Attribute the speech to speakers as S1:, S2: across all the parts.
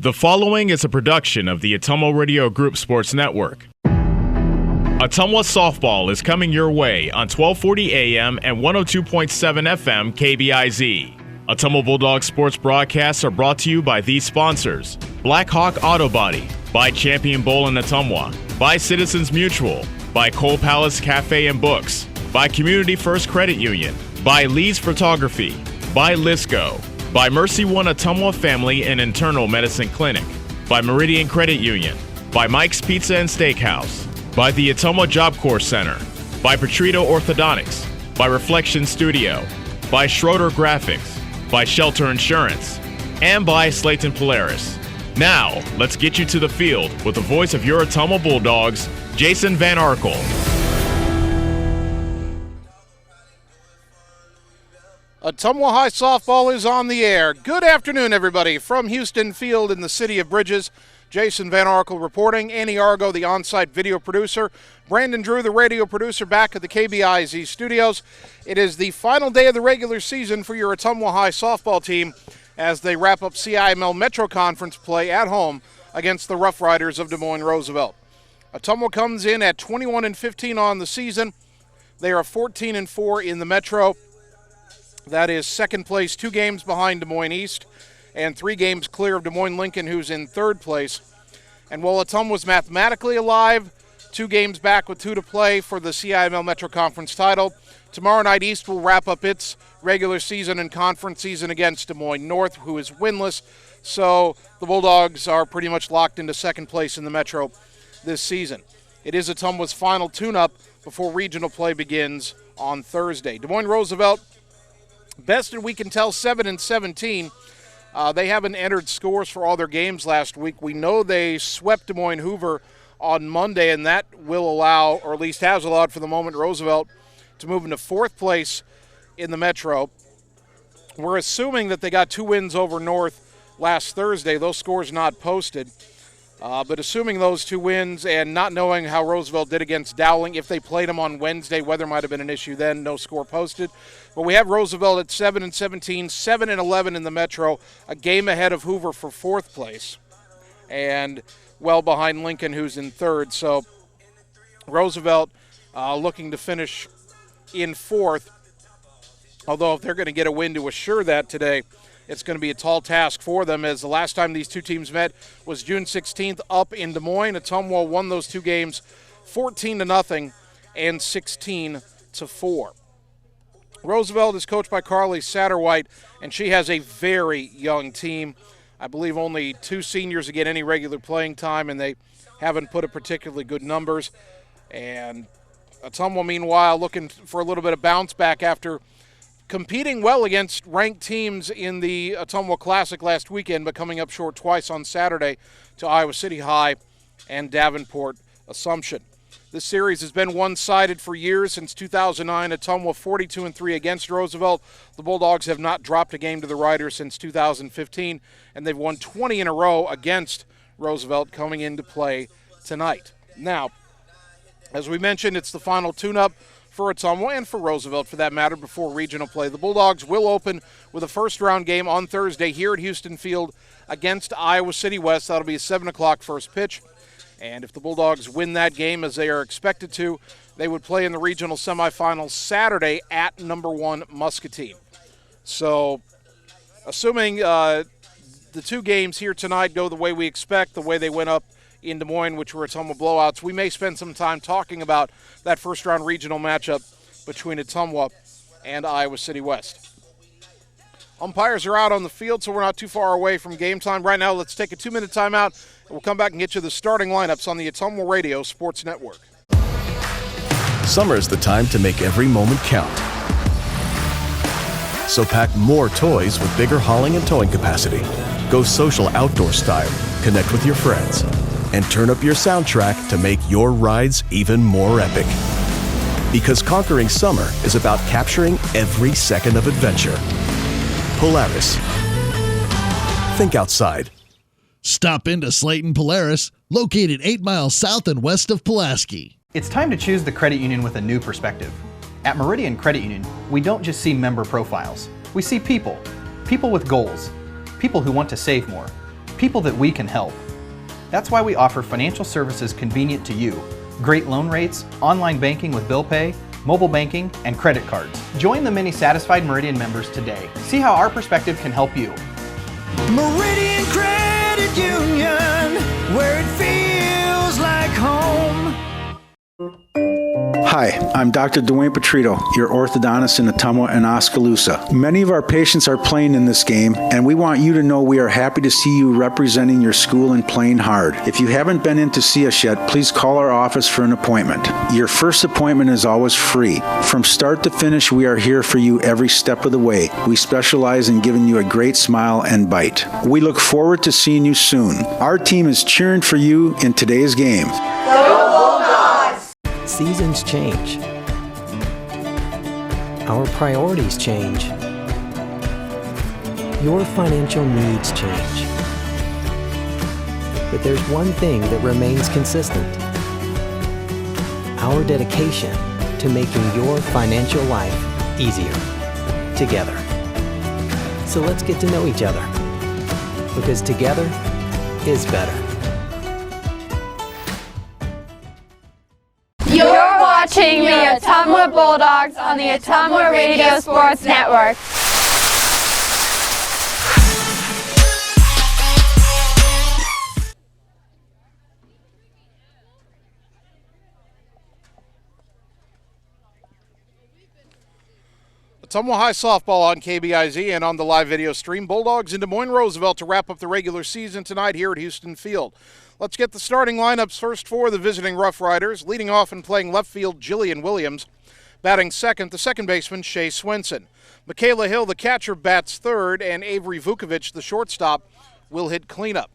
S1: The following is a production of the Ottumwa Radio Group Sports Network. Ottumwa Softball is coming your way on 1240 AM and 102.7 FM KBIZ. Ottumwa Bulldogs sports broadcasts are brought to you by these sponsors: Black Hawk Auto Body, by Champion Bowl in Ottumwa, by Citizens Mutual, by Coal Palace Cafe and Books, by Community First Credit Union, by Lee's Photography, by Lisco, by Mercy One Ottumwa Family and Internal Medicine Clinic, by Meridian Credit Union, by Mike's Pizza and Steakhouse, by the Ottumwa Job Corps Center, by Petrito Orthodontics, by Reflection Studio, by Schroeder Graphics, by Shelter Insurance, and by Slayton Polaris. Now, let's get you to the field with the voice of your Ottumwa Bulldogs, Jason Van Arkel.
S2: Ottumwa High Softball is on the air. Good afternoon, everybody. From Houston Field in the city of Bridges, Jason Van Arkel reporting. Annie Argo, the on-site video producer. Brandon Drew, the radio producer, back at the KBIZ studios. It is the final day of the regular season for your Ottumwa High Softball team as they wrap up CIML Metro Conference play at home against the Roughriders of Des Moines Roosevelt. Ottumwa comes in at 21-15 on the season. They are 14-4 in the Metro. That is second place, 2 games behind Des Moines East, and 3 games clear of Des Moines Lincoln, who's in third place. And while Ottumwa was mathematically alive, 2 games back with 2 to play for the CIML Metro Conference title, tomorrow night East will wrap up its regular season and conference season against Des Moines North, who is winless. So the Bulldogs are pretty much locked into second place in the Metro this season. It is Ottumwa's final tune-up before regional play begins on Thursday. Des Moines Roosevelt, best that we can tell, 7-17. They haven't entered scores for all their games last week. We know they swept Des Moines Hoover on Monday, and that will allow, or at least has allowed for the moment, Roosevelt to move into fourth place in the Metro. We're assuming that they got 2 wins over North last Thursday. Those scores not posted. But assuming those 2 wins and not knowing how Roosevelt did against Dowling, if they played them on Wednesday, weather might have been an issue then, no score posted. But we have Roosevelt at 7-17, 7-11 in the Metro, a game ahead of Hoover for fourth place, and well behind Lincoln, who's in third. So Roosevelt looking to finish in fourth, although if they're going to get a win to assure that today, it's going to be a tall task for them, as the last time these 2 teams met was June 16th up in Des Moines. Ottumwa won those 2 games 14-0 and 16-4. Roosevelt is coached by Carly Satterwhite, and she has a very young team. I believe only 2 seniors get any regular playing time, and they haven't put up particularly good numbers. And Ottumwa, meanwhile, looking for a little bit of bounce back after competing well against ranked teams in the Ottumwa Classic last weekend, but coming up short twice on Saturday to Iowa City High and Davenport Assumption. This series has been one-sided for years. Since 2009, Ottumwa 42-3 against Roosevelt. The Bulldogs have not dropped a game to the Riders since 2015, and they've won 20 in a row against Roosevelt coming into play tonight. Now, as we mentioned, it's the final tune-up for Ottumwa and for Roosevelt, for that matter, before regional play. The Bulldogs will open with a first-round game on Thursday here at Houston Field against Iowa City West. That'll be a 7 o'clock first pitch. And if the Bulldogs win that game, as they are expected to, they would play in the regional semifinals Saturday at number 1 Muscatine. So, assuming the 2 games here tonight go the way we expect, the way they went up in Des Moines, which were Ottumwa blowouts, we may spend some time talking about that first-round regional matchup between Ottumwa and Iowa City West. Umpires are out on the field, so we're not too far away from game time. Right now, let's take a 2-minute timeout, and we'll come back and get you the starting lineups on the Ottumwa Radio Sports Network.
S3: Summer is the time to make every moment count. So pack more toys with bigger hauling and towing capacity. Go social outdoor style, connect with your friends, and turn up your soundtrack to make your rides even more epic. Because conquering summer is about capturing every second of adventure. Polaris. Think outside.
S4: Stop into Slayton Polaris, located 8 miles south and west of Pulaski.
S5: It's time to choose the credit union with a new perspective. At Meridian Credit Union, we don't just see member profiles. We see people with goals, people who want to save more, people that we can help. That's why we offer financial services convenient to you. Great loan rates, online banking with bill pay, mobile banking, and credit cards. Join the many satisfied Meridian members today. See how our perspective can help you.
S6: Meridian Credit Union, where it feels like home.
S7: Hi, I'm Dr. Dwayne Petrito, your orthodontist in Ottumwa and Oskaloosa. Many of our patients are playing in this game, and we want you to know we are happy to see you representing your school and playing hard. If you haven't been in to see us yet, please call our office for an appointment. Your first appointment is always free. From start to finish, we are here for you every step of the way. We specialize in giving you a great smile and bite. We look forward to seeing you soon. Our team is cheering for you in today's game.
S8: Seasons change. Our priorities change. Your financial needs change. But there's one thing that remains consistent: our dedication to making your financial life easier together. So let's get to know each other, because together is better.
S9: You're watching the Ottumwa Bulldogs on the Ottumwa Radio Sports Network.
S2: Ottumwa High softball on KBIZ and on the live video stream. Bulldogs in Des Moines Roosevelt to wrap up the regular season tonight here at Houston Field. Let's get the starting lineups first for the visiting Roughriders. Leading off and playing left field, Jillian Williams. Batting second, the second baseman, Shea Swenson. Michaela Hill, the catcher, bats third, and Avery Vukovic, the shortstop, will hit cleanup.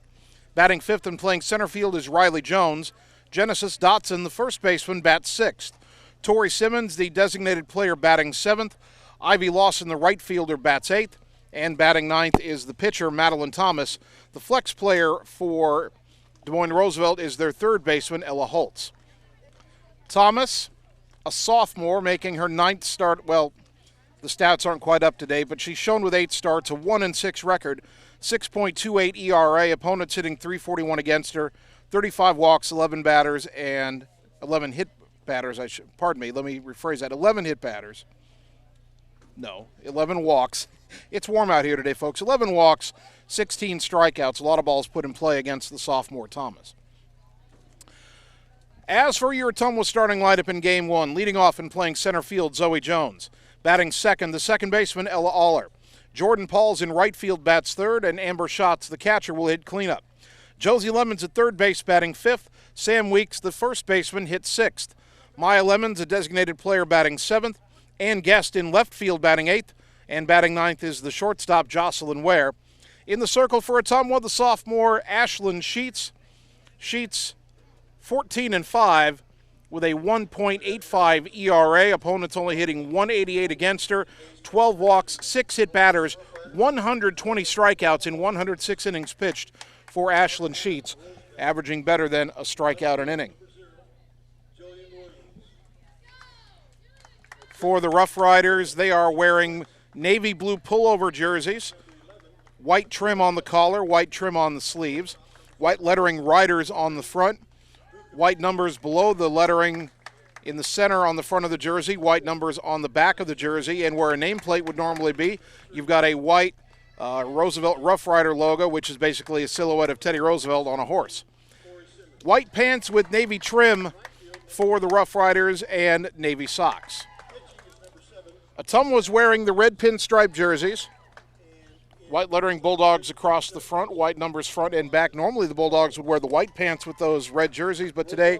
S2: Batting fifth and playing center field is Riley Jones. Genesis Dotson, the first baseman, bats sixth. Tori Simmons, the designated player, batting seventh. Ivy Lawson, the right fielder, bats eighth. And batting ninth is the pitcher, Madeline Thomas. The flex player for Des Moines Roosevelt is their third baseman, Ella Holtz. Thomas, a sophomore, making her ninth start. Well, the stats aren't quite up to date, but she's shown with 8 starts, a 1-6 record, 6.28 ERA, opponents hitting .341 against her, 35 walks, 11 batters, and 11 hit batters. Pardon me, let me rephrase that. 11 hit batters. No, 11 walks. It's warm out here today, folks. 11 walks, 16 strikeouts, a lot of balls put in play against the sophomore Thomas. As for your Ottumwa starting lineup in Game 1, leading off and playing center field, Zoe Jones. Batting second, the second baseman, Ella Aller. Jordan Pauls in right field bats third, and Amber Schatz, the catcher, will hit cleanup. Josie Lemons at third base batting fifth. Sam Weeks, the first baseman, hits sixth. Maya Lemons, a designated player, batting seventh. Ann Guest in left field batting eighth. And batting ninth is the shortstop, Jocelyn Ware. In the circle for Ottumwa, the sophomore, Ashlyn Sheets. Sheets, 14-5 with a 1.85 ERA. Opponents only hitting .188 against her. 12 walks, 6 hit batters, 120 strikeouts in 106 innings pitched for Ashlyn Sheets, averaging better than a strikeout an inning. For the Roughriders, they are wearing navy blue pullover jerseys, white trim on the collar, white trim on the sleeves, white lettering Riders on the front, white numbers below the lettering in the center on the front of the jersey, white numbers on the back of the jersey, and where a nameplate would normally be, you've got a white Roosevelt Roughrider logo, which is basically a silhouette of Teddy Roosevelt on a horse. White pants with navy trim for the Roughriders and navy socks. Ottumwa's wearing the red pinstripe jerseys. White lettering Bulldogs across the front, white numbers front and back. Normally the Bulldogs would wear the white pants with those red jerseys, but today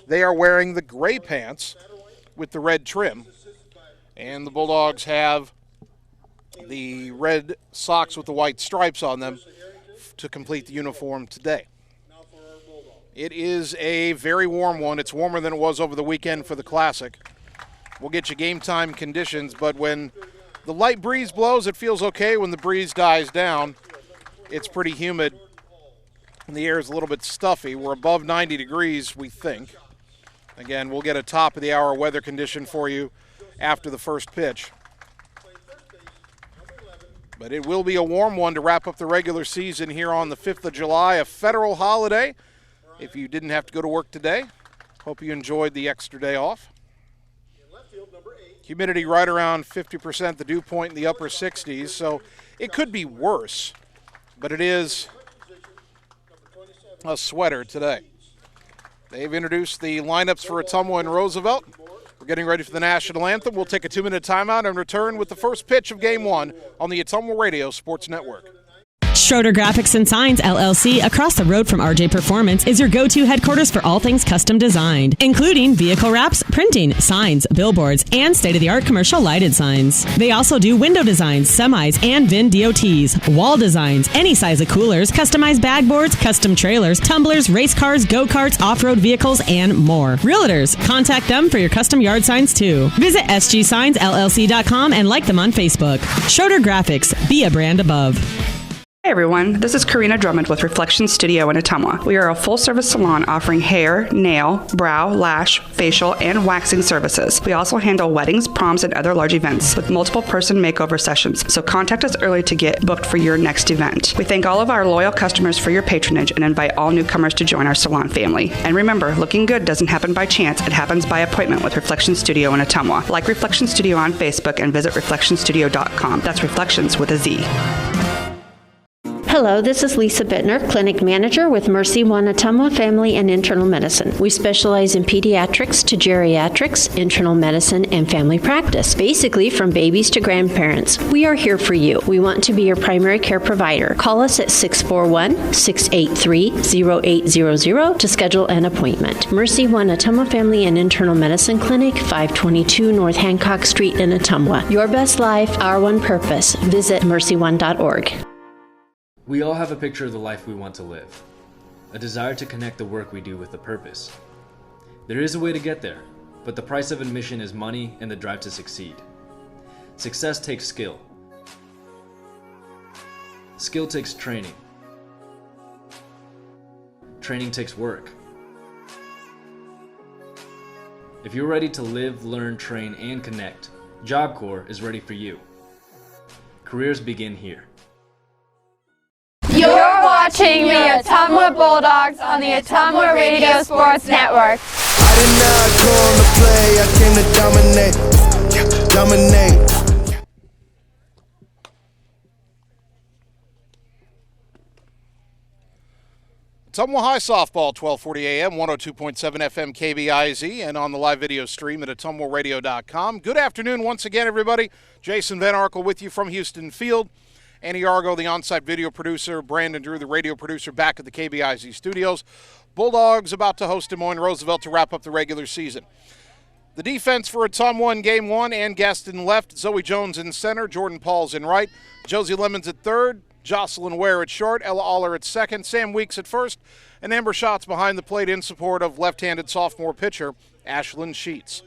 S2: they are wearing the gray pants with the red trim. And the Bulldogs have the red socks with the white stripes on them to complete the uniform today. It is a very warm one. It's warmer than it was over the weekend for the Classic. We'll get you game time conditions, but when the light breeze blows, it feels okay. When the breeze dies down, it's pretty humid, and the air is a little bit stuffy. We're above 90 degrees, we think. Again, we'll get a top-of-the-hour weather condition for you after the first pitch. But it will be a warm one to wrap up the regular season here on the 5th of July, a federal holiday. If you didn't have to go to work today, hope you enjoyed the extra day off. Humidity right around 50%, the dew point in the upper 60s, so it could be worse, but it is a sweater today. They've introduced the lineups for Ottumwa and Roosevelt. We're getting ready for the national anthem. We'll take a 2-minute timeout and return with the first pitch of Game 1 on the Ottumwa Radio Sports Network.
S10: Schroeder Graphics and Signs, LLC, across the road from RJ Performance, is your go-to headquarters for all things custom designed, including vehicle wraps, printing, signs, billboards, and state-of-the-art commercial lighted signs. They also do window designs, semis, and VIN DOTs, wall designs, any size of coolers, customized bag boards, custom trailers, tumblers, race cars, go-karts, off-road vehicles, and more. Realtors, contact them for your custom yard signs, too. Visit sgsignsllc.com and like them on Facebook. Schroeder Graphics, be a brand above.
S11: Hey everyone, this is Karina Drummond with Reflection Studio in Ottumwa. We are a full-service salon offering hair, nail, brow, lash, facial, and waxing services. We also handle weddings, proms, and other large events with multiple person makeover sessions, so contact us early to get booked for your next event. We thank all of our loyal customers for your patronage and invite all newcomers to join our salon family. And remember, looking good doesn't happen by chance, it happens by appointment with Reflection Studio in Ottumwa. Like Reflection Studio on Facebook and visit reflectionstudio.com. That's Reflections with a Z.
S12: Hello, this is Lisa Bittner, Clinic Manager with Mercy One Ottumwa Family and Internal Medicine. We specialize in pediatrics to geriatrics, internal medicine, and family practice, basically from babies to grandparents. We are here for you. We want to be your primary care provider. Call us at 641-683-0800 to schedule an appointment. Mercy One Ottumwa Family and Internal Medicine Clinic, 522 North Hancock Street in Ottumwa. Your best life, our one purpose. Visit mercyone.org.
S13: We all have a picture of the life we want to live, a desire to connect the work we do with a purpose. There is a way to get there, but the price of admission is money and the drive to succeed. Success takes skill. Skill takes training. Training takes work. If you're ready to live, learn, train, and connect, Job Corps is ready for you. Careers begin here.
S9: You're watching the Ottumwa Bulldogs on the Ottumwa Radio Sports Network.
S6: I did not come to play, I came to dominate.
S2: Ottumwa High Softball, 1240 AM, 102.7 FM KBIZ, and on the live video stream at ottumwaradio.com. Good afternoon once again, everybody. Jason Van Arkel with you from Houston Field. Annie Argo, the on-site video producer. Brandon Drew, the radio producer, back at the KBIZ studios. Bulldogs about to host Des Moines Roosevelt to wrap up the regular season. The defense for Ottumwa in Game 1, Ann Gaston left, Zoe Jones in center, Jordan Pauls in right, Josie Lemons at third, Jocelyn Ware at short, Ella Aller at second, Sam Weeks at first, and Amber Schatz behind the plate in support of left-handed sophomore pitcher Ashlyn Sheets.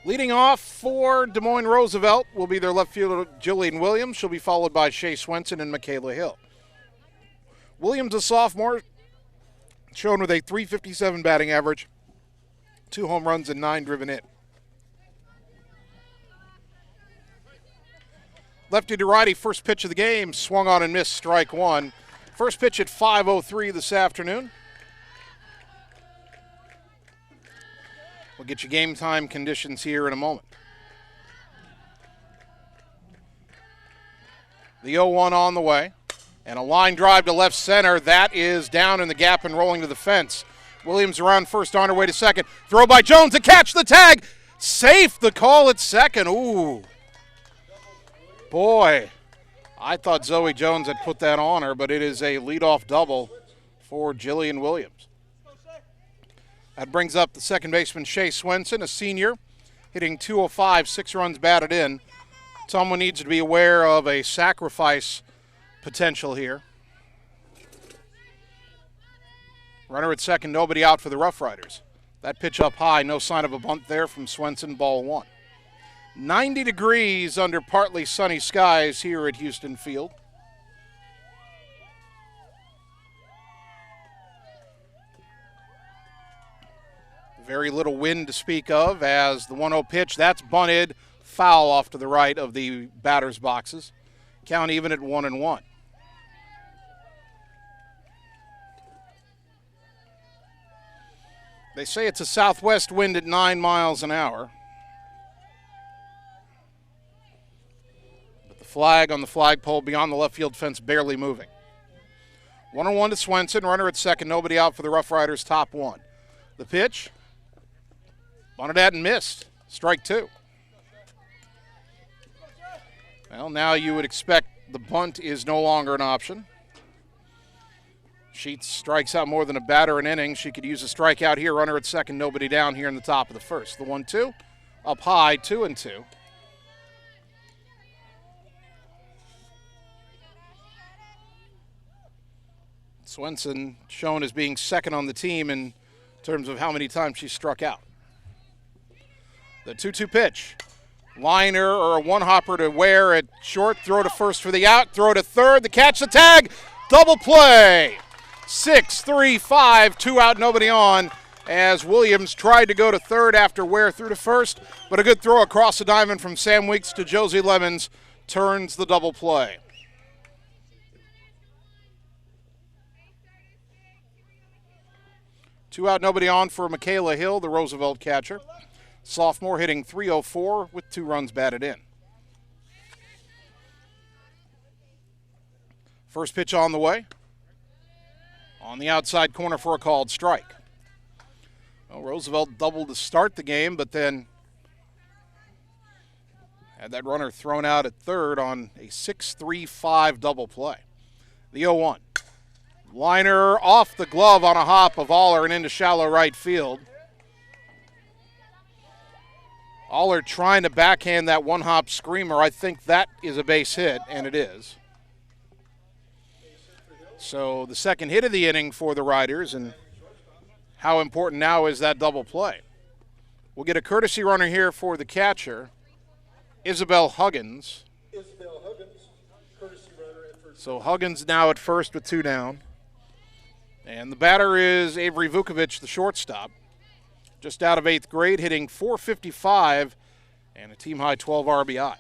S2: Leading off for Des Moines Roosevelt will be their left fielder Jillian Williams. She'll be followed by Shea Swenson and Michaela Hill. Williams, a sophomore, shown with a .357 batting average, 2 home runs and 9 driven in. Lefty to righty, first pitch of the game, swung on and missed, strike one. First pitch at 5:03 this afternoon. We'll get you game time conditions here in a moment. The 0-1 on the way, and a line drive to left center. That is down in the gap and rolling to the fence. Williams around first, on her way to second. Throw by Jones to catch the tag. Safe, the call at second. Ooh. Boy, I thought Zoe Jones had put that on her, but it is a leadoff double for Jillian Williams. That brings up the second baseman, Shea Swenson, a senior, hitting .205, 6 runs batted in. Someone needs to be aware of a sacrifice potential here. Runner at second, nobody out for the Roughriders. That pitch up high, no sign of a bunt there from Swenson, ball one. 90 degrees under partly sunny skies here at Houston Field. Very little wind to speak of as the 1-0 pitch, that's bunted, foul off to the right of the batter's boxes. Count even at 1-1. They say it's a southwest wind at 9 miles an hour. But the flag on the flagpole beyond the left field fence barely moving. 1-1 to Swenson, runner at second, nobody out for the Roughriders, top one. The pitch, bunted at and missed, strike two. Well, now you would expect the bunt is no longer an option. Sheets strikes out more than a batter an inning. She could use a strikeout here, runner at second, nobody down here in the top of the first. The 1-2, up high, 2-2. Swenson shown as being second on the team in terms of how many times she struck out. The 2-2 pitch. Liner or a one-hopper to Ware at short. Throw to first for the out. Throw to third. The catch, the tag. Double play. 6-3-5. 2 out, nobody on. As Williams tried to go to third after Ware threw to first. But a good throw across the diamond from Sam Weeks to Josie Lemons turns the double play. Two out, nobody on for Michaela Hill, the Roosevelt catcher. Sophomore hitting .304 with 2 runs batted in. First pitch on the way. On the outside corner for a called strike. Well, Roosevelt doubled to start the game, but then had that runner thrown out at third on a 6-3-5 double play. The 0-1. Liner off the glove on a hop of Aller and into shallow right field. Aller trying to backhand that one-hop screamer. I think that is a base hit, and it is. So the second hit of the inning for the Riders, and how important now is that double play. We'll get a courtesy runner here for the catcher, Isabel Huggins. So Huggins now at first with 2 down. And the batter is Avery Vukovic, the shortstop. Just out of 8th grade, hitting .455 and a team-high 12 RBI.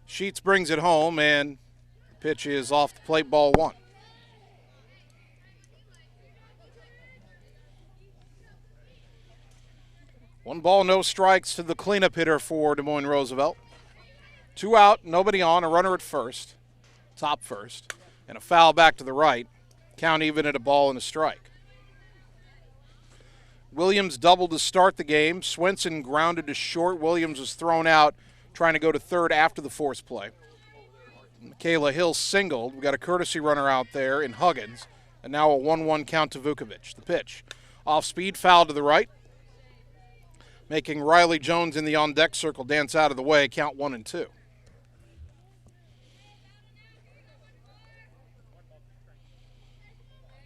S2: Sheets brings it home, and the pitch is off the plate, ball 1. One ball, no strikes to the cleanup hitter for Des Moines Roosevelt. 2 out, nobody on, a runner at first, top first, and a foul back to the right. Count even at a ball and a strike. Williams doubled to start the game. Swenson grounded to short. Williams was thrown out trying to go to third after the force play. Michaela Hill singled. We got a courtesy runner out there in Huggins, and now a 1-1 count to Vukovic. The pitch. Off speed, foul to the right, making Riley Jones in the on-deck circle dance out of the way, count 1-2.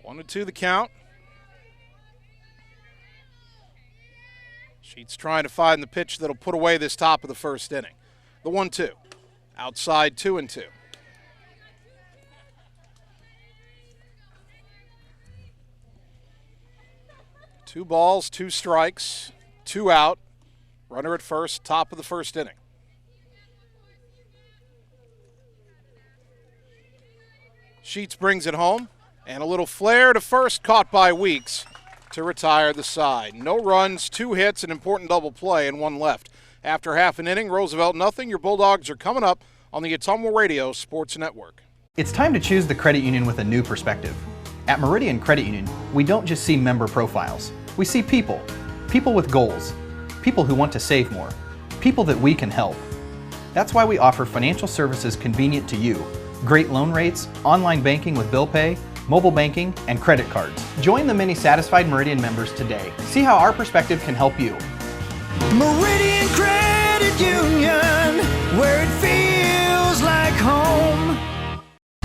S2: One and two the count. Sheets trying to find the pitch that'll put away this top of the first inning. The 1-2. Outside 2-2. Two balls, 2 strikes, 2 out. Runner at first, top of the first inning. Sheets brings it home. And a little flare to first, caught by Weeks to retire the side. No runs, 2 hits, an important double play, and 1 left. After half an inning, Roosevelt nothing. Your Bulldogs are coming up on the Ottumwa Radio Sports Network.
S5: It's time to choose the credit union with a new perspective. At Meridian Credit Union, we don't just see member profiles. We see people. People with goals. People who want to save more. People that we can help. That's why we offer financial services convenient to you. Great loan rates, online banking with bill pay, mobile banking, and credit cards. Join the many satisfied Meridian members today. See how our perspective can help you.
S6: Meridian Credit Union, where it feels like home.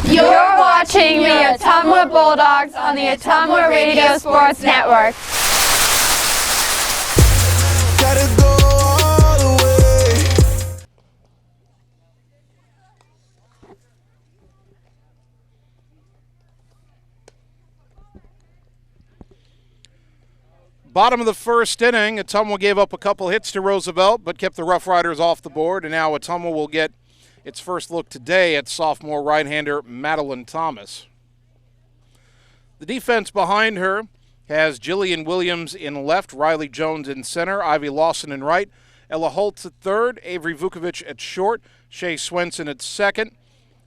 S9: You're watching the Ottumwa Bulldogs on the Ottumwa Radio Sports Network.
S6: Gotta go all the way.
S2: Bottom of the first inning, Ottumwa gave up a couple hits to Roosevelt, but kept the Roughriders off the board, and now Ottumwa will get its first look today at sophomore right-hander Madeline Thomas. The defense behind her has Jillian Williams in left, Riley Jones in center, Ivy Lawson in right, Ella Holtz at third, Avery Vukovic at short, Shay Swenson at second,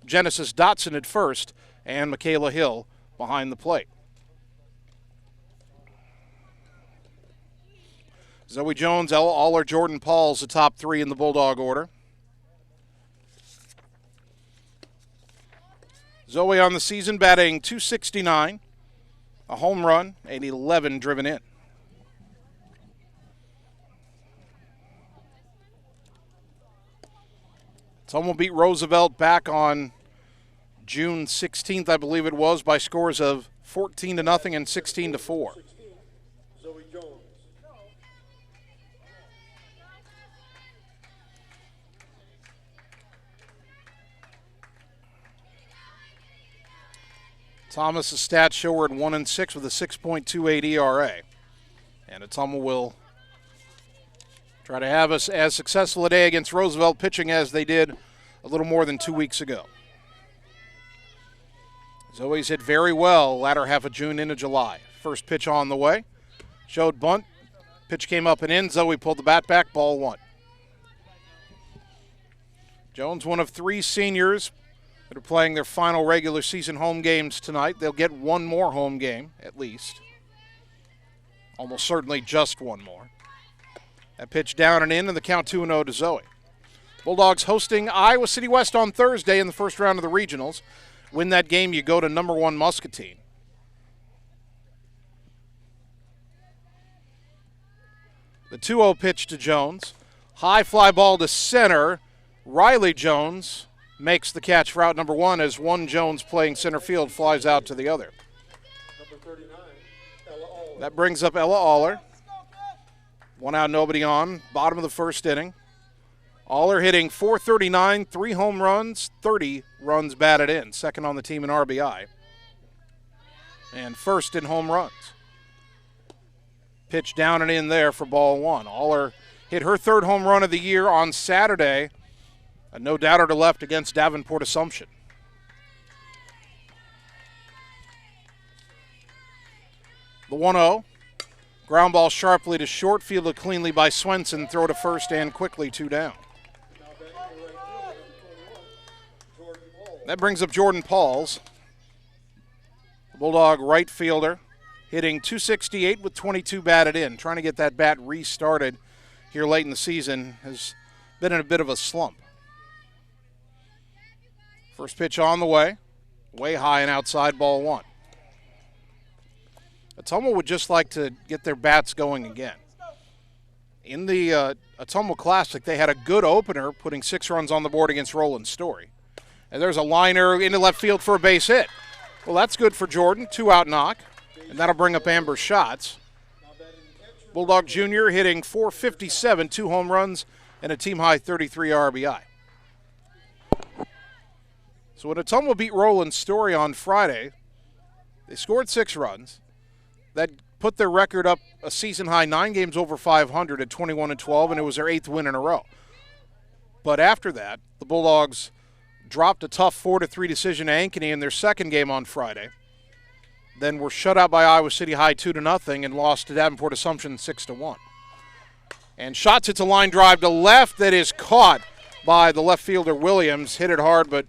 S2: Genesis Dotson at first, and Michaela Hill behind the plate. Zoe Jones, Ella Aller, Jordan Pauls, the top three in the Bulldog order. Zoe on the season batting .269, a home run, and 11 driven in. Ottumwa beat Roosevelt back on June 16th, I believe it was, by scores of 14-0 and 16-4. Thomas' stats show her at 1-6 with a 6.28 ERA. And Ottumwa will try to have us as successful a day against Roosevelt pitching as they did a little more than 2 weeks ago. Zoe's hit very well latter half of June into July. First pitch on the way. Showed bunt. Pitch came up and in. Zoe pulled the bat back. Ball one. Jones, one of three seniors that are playing their final regular season home games tonight. They'll get one more home game, at least. Almost certainly just one more. That pitch down and in, and the count 2-0 to Zoe. Bulldogs hosting Iowa City West on Thursday in the first round of the regionals. Win that game, you go to number 1 Muscatine. The 2-0 pitch to Jones. High fly ball to center. Riley Jones makes the catch for out number 1 as one Jones playing center field flies out to the other. That brings up Ella Aller. 1 out, nobody on. Bottom of the first inning. Aller hitting .439, 3 home runs, 30 runs batted in. Second on the team in RBI. And first in home runs. Pitch down and in there for ball 1. Aller hit her 3rd home run of the year on Saturday. A no-doubter to left against Davenport Assumption. The 1-0. Ground ball sharply to short, fielded cleanly by Swenson. Throw to first and quickly 2 down. That brings up Jordan Pauls. The Bulldog right fielder hitting .268 with 22 batted in. Trying to get that bat restarted here late in the season. Has been in a bit of a slump. First pitch on the way. Way high and outside, ball 1. Ottumwa would just like to get their bats going again. In the Ottumwa Classic, they had a good opener, putting 6 runs on the board against Roland Story. And there's a liner into left field for a base hit. Well, that's good for Jordan. 2-out knock. And that'll bring up Amber Schatz. Bulldog Jr. hitting .457, 2 home runs, and a team-high 33 RBI. So when Ottumwa beat Roland Story on Friday, they scored 6 runs. That put their record up a season-high 9 games over 500 at 21-12, and it was their 8th win in a row. But after that, the Bulldogs dropped a tough 4-3 decision to Ankeny in their second game on Friday. Then were shut out by Iowa City High 2-0 and lost to Davenport Assumption 6-1. And Schatz hits a line drive to left that is caught by the left fielder Williams. Hit it hard, but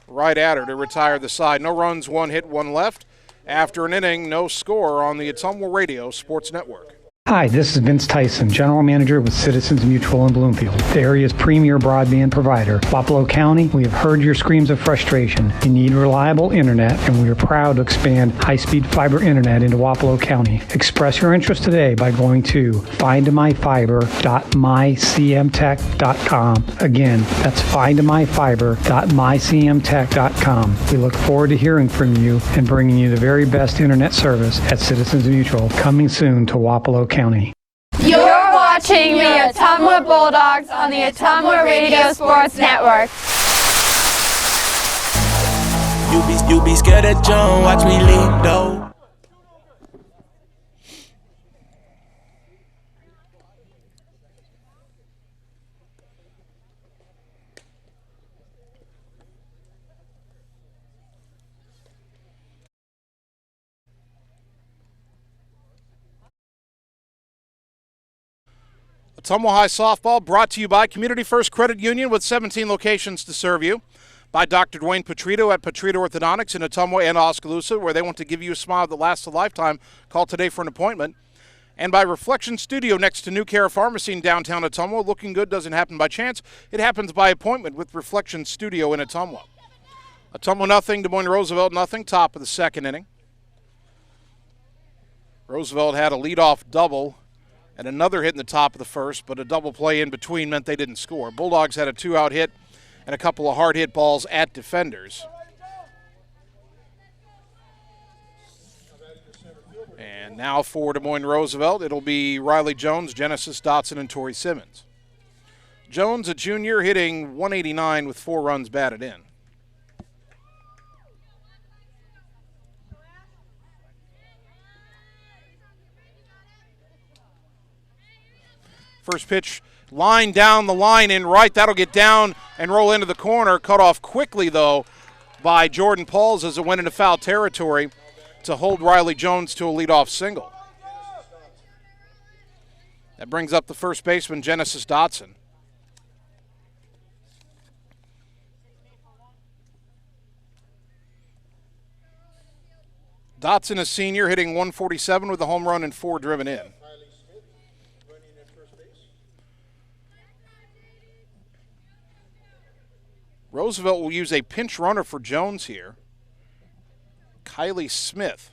S2: right at her to retire the side. No runs, 1 hit, 1 left. After an inning, no score on the Ottumwa Radio Sports Network.
S14: Hi, this is Vince Tyson, General Manager with Citizens Mutual in Bloomfield, the area's premier broadband provider. Wapello County, we have heard your screams of frustration. You need reliable internet, and we are proud to expand high-speed fiber internet into Wapello County. Express your interest today by going to findmyfiber.mycmtech.com. Again, that's findmyfiber.mycmtech.com. We look forward to hearing from you and bringing you the very best internet service at Citizens Mutual, coming soon to Wapello County.
S9: You're watching the Ottumwa Bulldogs on the Ottumwa Radio Sports Network.
S6: You be scared at John, watch me leap though.
S2: Ottumwa High Softball brought to you by Community First Credit Union with 17 locations to serve you. By Dr. Dwayne Petrito at Petrito Orthodontics in Ottumwa and Oskaloosa, where they want to give you a smile that lasts a lifetime. Call today for an appointment. And by Reflection Studio next to New Care Pharmacy in downtown Ottumwa. Looking good doesn't happen by chance. It happens by appointment with Reflection Studio in Ottumwa. Ottumwa nothing, Des Moines Roosevelt nothing, top of the second inning. Roosevelt had a leadoff double and another hit in the top of the first, but a double play in between meant they didn't score. Bulldogs had a 2-out hit and a couple of hard hit balls at defenders. And now for Des Moines Roosevelt, it'll be Riley Jones, Genesis Dotson, and Torrey Simmons. Jones, a junior, hitting 189 with 4 runs batted in. First pitch, line down the line in right. That'll get down and roll into the corner. Cut off quickly, though, by Jordan Pauls as it went into foul territory to hold Riley Jones to a leadoff single. That brings up the first baseman, Genesis Dotson. Dotson, a senior, hitting 147 with a home run and 4 driven in. Roosevelt will use a pinch runner for Jones here. Kylie Smith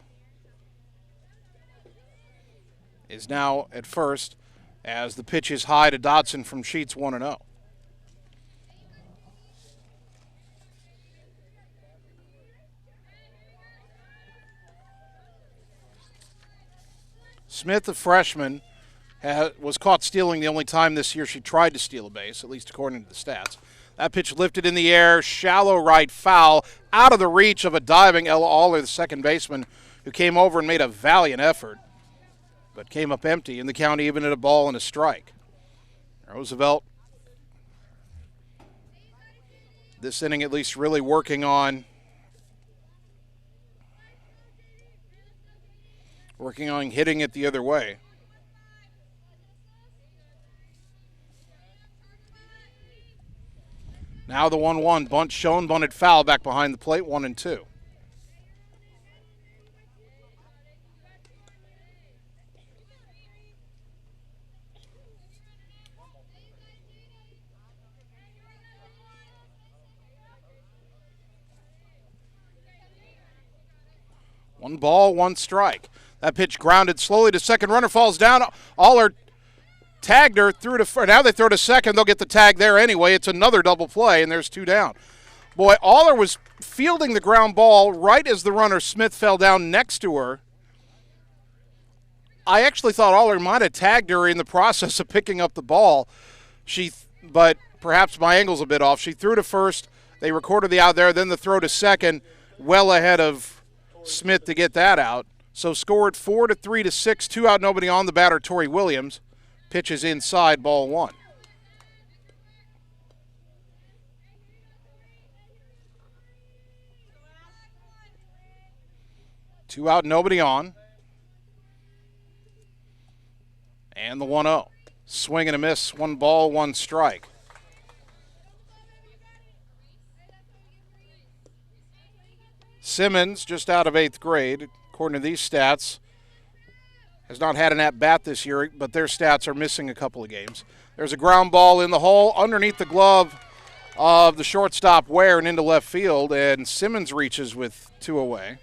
S2: is now at first as the pitch is high to Dotson from Sheets 1-0. Smith, a freshman, was caught stealing the only time this year she tried to steal a base, at least according to the stats. That pitch lifted in the air, shallow right foul, out of the reach of a diving Ella Aller, the second baseman, who came over and made a valiant effort, but came up empty, and the count even at a ball and a strike. Roosevelt, this inning at least, really working on hitting it the other way. Now the 1-1, bunt shown, bunted foul back behind the plate, 1-2. One ball, one strike. That pitch grounded slowly to second. Runner falls down. Aller tagged her, threw to now they throw to second. They'll get the tag there anyway. It's another double play, and there's 2 down. Boy, Aller was fielding the ground ball right as the runner Smith fell down next to her. I actually thought Aller might have tagged her in the process of picking up the ball. But perhaps my angle's a bit off. She threw to first. They recorded the out there. Then the throw to second, well ahead of Smith to get that out. So scored 4-3 to 6. 2 out, nobody on. The batter, Torrey Williams. Pitches inside, ball 1. Two out, nobody on. And the 1-0. Swing and a miss, 1 ball, 1 strike. Simmons, just out of 8th grade, according to these stats, has not had an at-bat this year, but their stats are missing a couple of games. There's a ground ball in the hole underneath the glove of the shortstop Ware and into left field, and Simmons reaches with 2 away.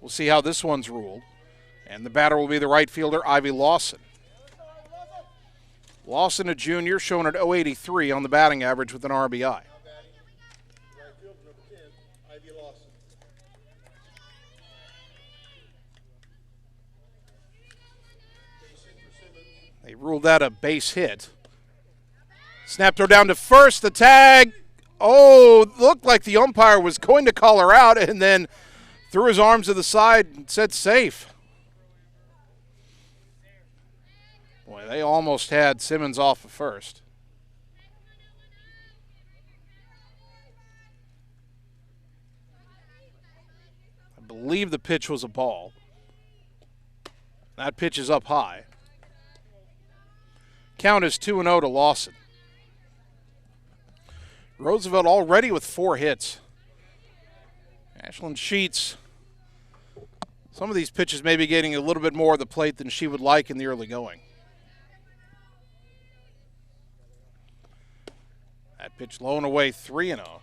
S2: We'll see how this one's ruled. And the batter will be the right fielder, Ivy Lawson. Lawson, a junior, showing at .083 on the batting average with an RBI. They ruled that a base hit. Snap throw down to first, the tag. Oh, looked like the umpire was going to call her out and then threw his arms to the side and said safe. Boy, they almost had Simmons off at first. I believe the pitch was a ball. That pitch is up high. Count is 2-0 to Lawson. Roosevelt already with 4 hits. Ashlyn Sheets, some of these pitches may be getting a little bit more of the plate than she would like in the early going. That pitch low and away, 3-0.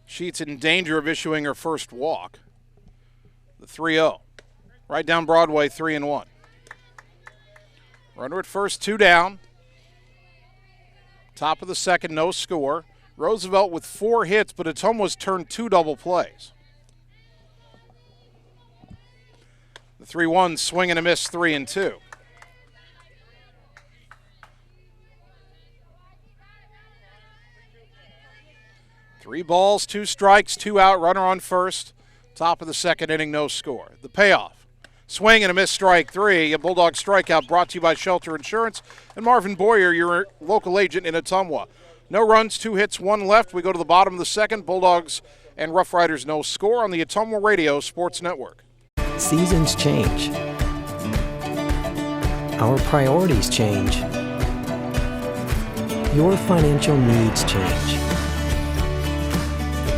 S2: Sheets in danger of issuing her first walk. The 3-0. Right down Broadway, 3-1. Runner at first, 2 down. Top of the second, no score. Roosevelt with 4 hits, but Ottumwa's turned 2 double plays. The 3-1, swing and a miss, 3-2. Three balls, 2 strikes, 2 out, runner on first. Top of the second inning, no score. The payoff. Swing and a miss, strike 3. A Bulldog strikeout brought to you by Shelter Insurance and Marvin Boyer, your local agent in Ottumwa. No runs, 2 hits, 1 left. We go to the bottom of the second. Bulldogs and Roughriders no score on the Ottumwa Radio Sports Network.
S8: Seasons change. Our priorities change. Your financial needs change.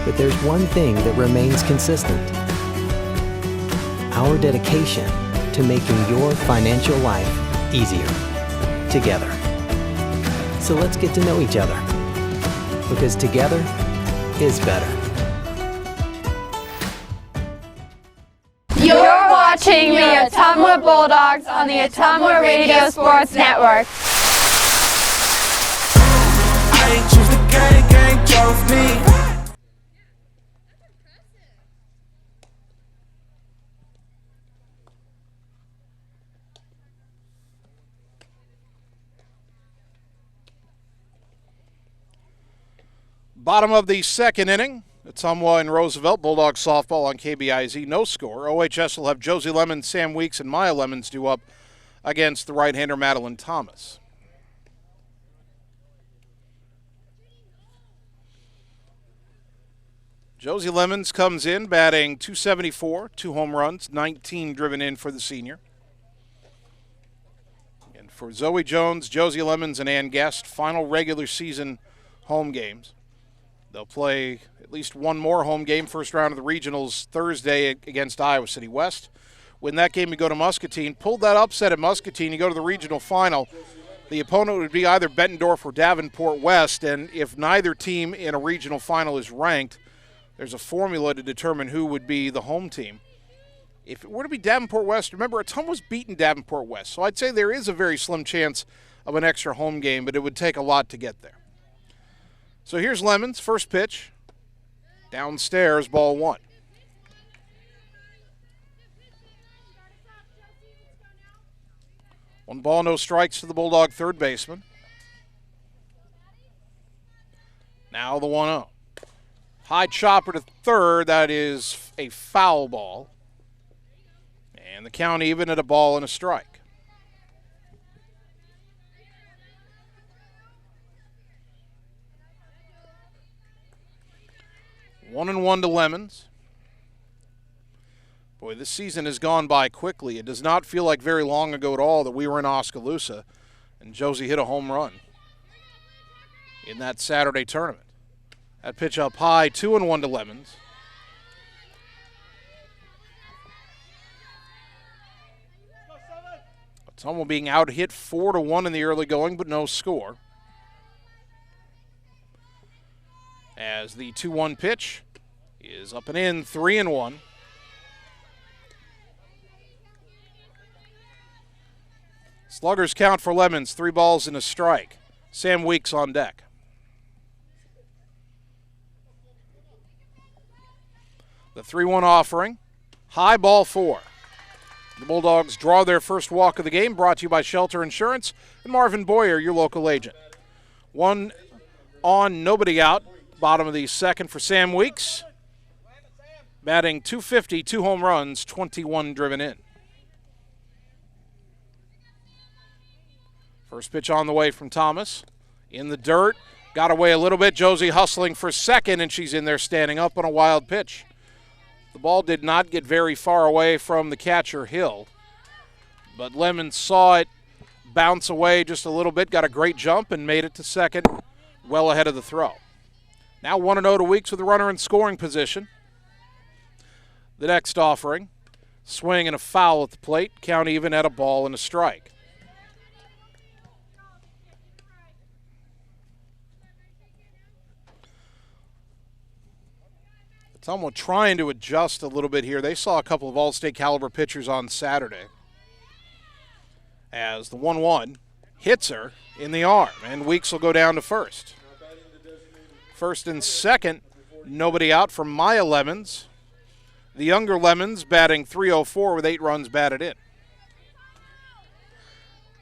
S8: But there's one thing that remains consistent. Our dedication to making your financial life easier together. So let's get to know each other, because together is better.
S9: You're watching the Ottumwa Bulldogs on the Ottumwa Radio Sports Network.
S6: I ain't choose the gang chose me.
S2: Bottom of the second inning, Ottumwa and Roosevelt, Bulldog softball on KBIZ, no score. OHS will have Josie Lemons, Sam Weeks, and Maya Lemons due up against the right-hander Madeline Thomas. Josie Lemons comes in batting .274, 2 home runs, 19 driven in for the senior. And for Zoe Jones, Josie Lemons, and Ann Guest, final regular season home games. They'll play at least one more home game, first round of the regionals Thursday against Iowa City West. Win that game, you go to Muscatine. Pulled that upset at Muscatine, you go to the regional final. The opponent would be either Bettendorf or Davenport West, and if neither team in a regional final is ranked, there's a formula to determine who would be the home team. If it were to be Davenport West, remember, Ottumwa's beaten Davenport West, so I'd say there is a very slim chance of an extra home game, but it would take a lot to get there. So here's Lemons, first pitch. Downstairs, ball 1. One ball, no strikes to the Bulldog third baseman. Now the 1-0. High chopper to third, that is a foul ball. And the count even at a ball and a strike. 1-1 to Lemons. Boy, this season has gone by quickly. It does not feel like very long ago at all that we were in Oskaloosa and Josie hit a home run in that Saturday tournament. That pitch up high, 2-1 to Lemons. Ottumwa being out hit 4-1 in the early going, but no score. As the 2-1 pitch is up and in, 3-1. Sluggers count for Lemons, 3 balls and a strike. Sam Weeks on deck. The 3-1 offering, high, ball 4. The Bulldogs draw their first walk of the game, brought to you by Shelter Insurance and Marvin Boyer, your local agent. 1 on, nobody out. Bottom of the second for Sam Weeks. Batting .250, 2 home runs, 21 driven in. First pitch on the way from Thomas. In the dirt, Got away a little bit. Josie hustling for second, and she's in there standing up on a wild pitch. The ball did not get very far away from the catcher, Hill. But Lemons saw it bounce away just a little bit, got a great jump, and made it to second well ahead of the throw. Now 1-0 to Weeks with a runner in scoring position. The next offering, swing and a foul at the plate, count even at a ball and a strike. Ottumwa trying to adjust a little bit here. They saw a couple of all-state caliber pitchers on Saturday. As the 1-1 hits her in the arm, and Weeks will go down to first. First and second, nobody out from Maya Lemons. The younger Lemons batting .304 with 8 runs batted in.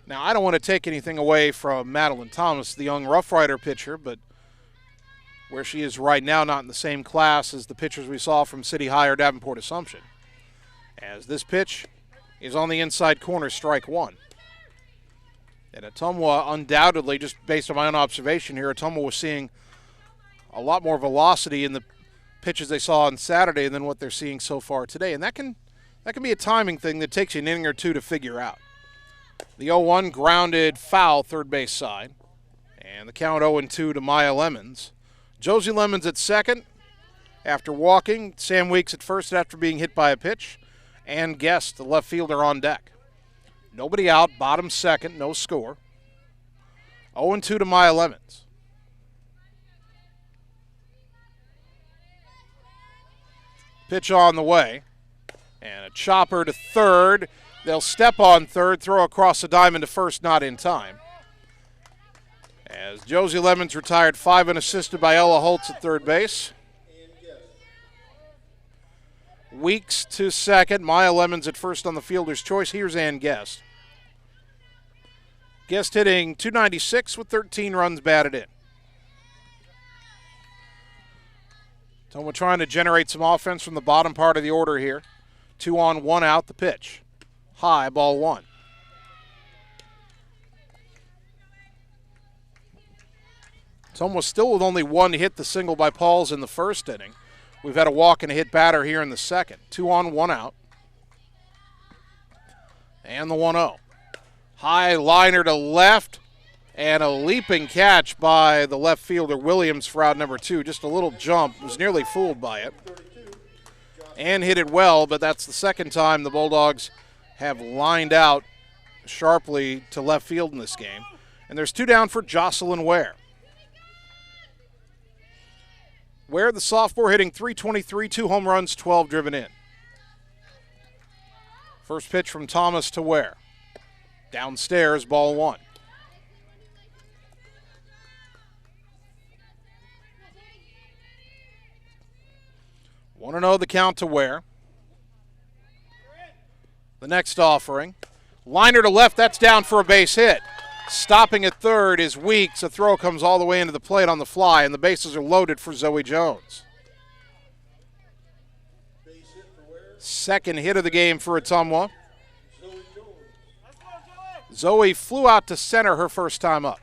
S2: Now, I don't want to take anything away from Madeline Thomas, the young Rough Rider pitcher, but where she is right now, not in the same class as the pitchers we saw from City High or Davenport Assumption. As this pitch is on the inside corner, strike one. And Ottumwa, undoubtedly, just based on my own observation here, Ottumwa was seeing a lot more velocity in the pitches they saw on Saturday than what they're seeing so far today. And that can be a timing thing that takes you an inning or two to figure out. The 0-1 grounded foul, third base side. And the count 0-2 to Maya Lemons. Josie Lemons at second after walking. Sam Weeks at first after being hit by a pitch. And Guest, the left fielder, on deck. Nobody out, bottom second, no score. 0-2 to Maya Lemons. Pitch on the way. And a chopper to third. They'll step on third, throw across the diamond to first, not in time. As Josie Lemons retired 5 and assisted by Ella Holtz at third base. Weeks to second. Maya Lemons at first on the fielder's choice. Here's Ann Guest. Guest hitting .296 with 13 runs batted in. Ottumwa trying to generate some offense from the bottom part of the order here. 2 on, 1 out, the pitch. High, ball 1. Ottumwa still with only 1 hit, the single by Pauls in the first inning. We've had a walk and a hit batter here in the second. 2 on, 1 out. And the 1-0. High liner to left, and a leaping catch by the left fielder Williams for out number 2. Just a little jump, was nearly fooled by it. And hit it well, but that's the second time the Bulldogs have lined out sharply to left field in this game. And there's 2 down for Jocelyn Ware. Ware, the sophomore, hitting .323, 2 home runs, 12 driven in. First pitch from Thomas to Ware. Downstairs, ball 1. Want to know the count to Ware. The next offering. Liner to left, that's down for a base hit. Stopping at third is Weeks. A throw comes all the way into the plate on the fly, and the bases are loaded for Zoe Jones. Second hit of the game for Ottumwa. Zoe flew out to center her first time up.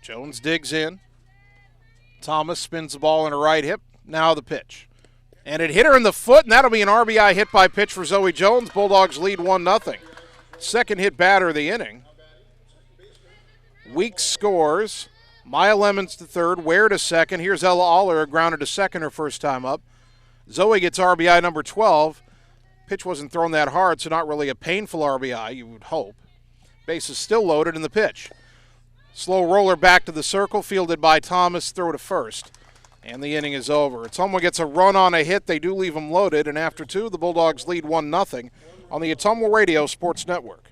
S2: Jones digs in. Thomas spins the ball in her right hip. Now the pitch. And it hit her in the foot, and that'll be an RBI hit by pitch for Zoe Jones. Bulldogs lead 1-0. Second hit batter of the inning. Weeks scores. Maya Lemons to third. Ware to second. Here's Ella Aller, grounded to second her first time up. Zoe gets RBI number 12. Pitch wasn't thrown that hard, so not really a painful RBI, you would hope. Base is still loaded in the pitch. Slow roller back to the circle, fielded by Thomas, throw to first. And the inning is over. Ottumwa gets a run on a hit. They do leave them loaded, and after 2, the Bulldogs lead 1-0 on the Ottumwa Radio Sports Network.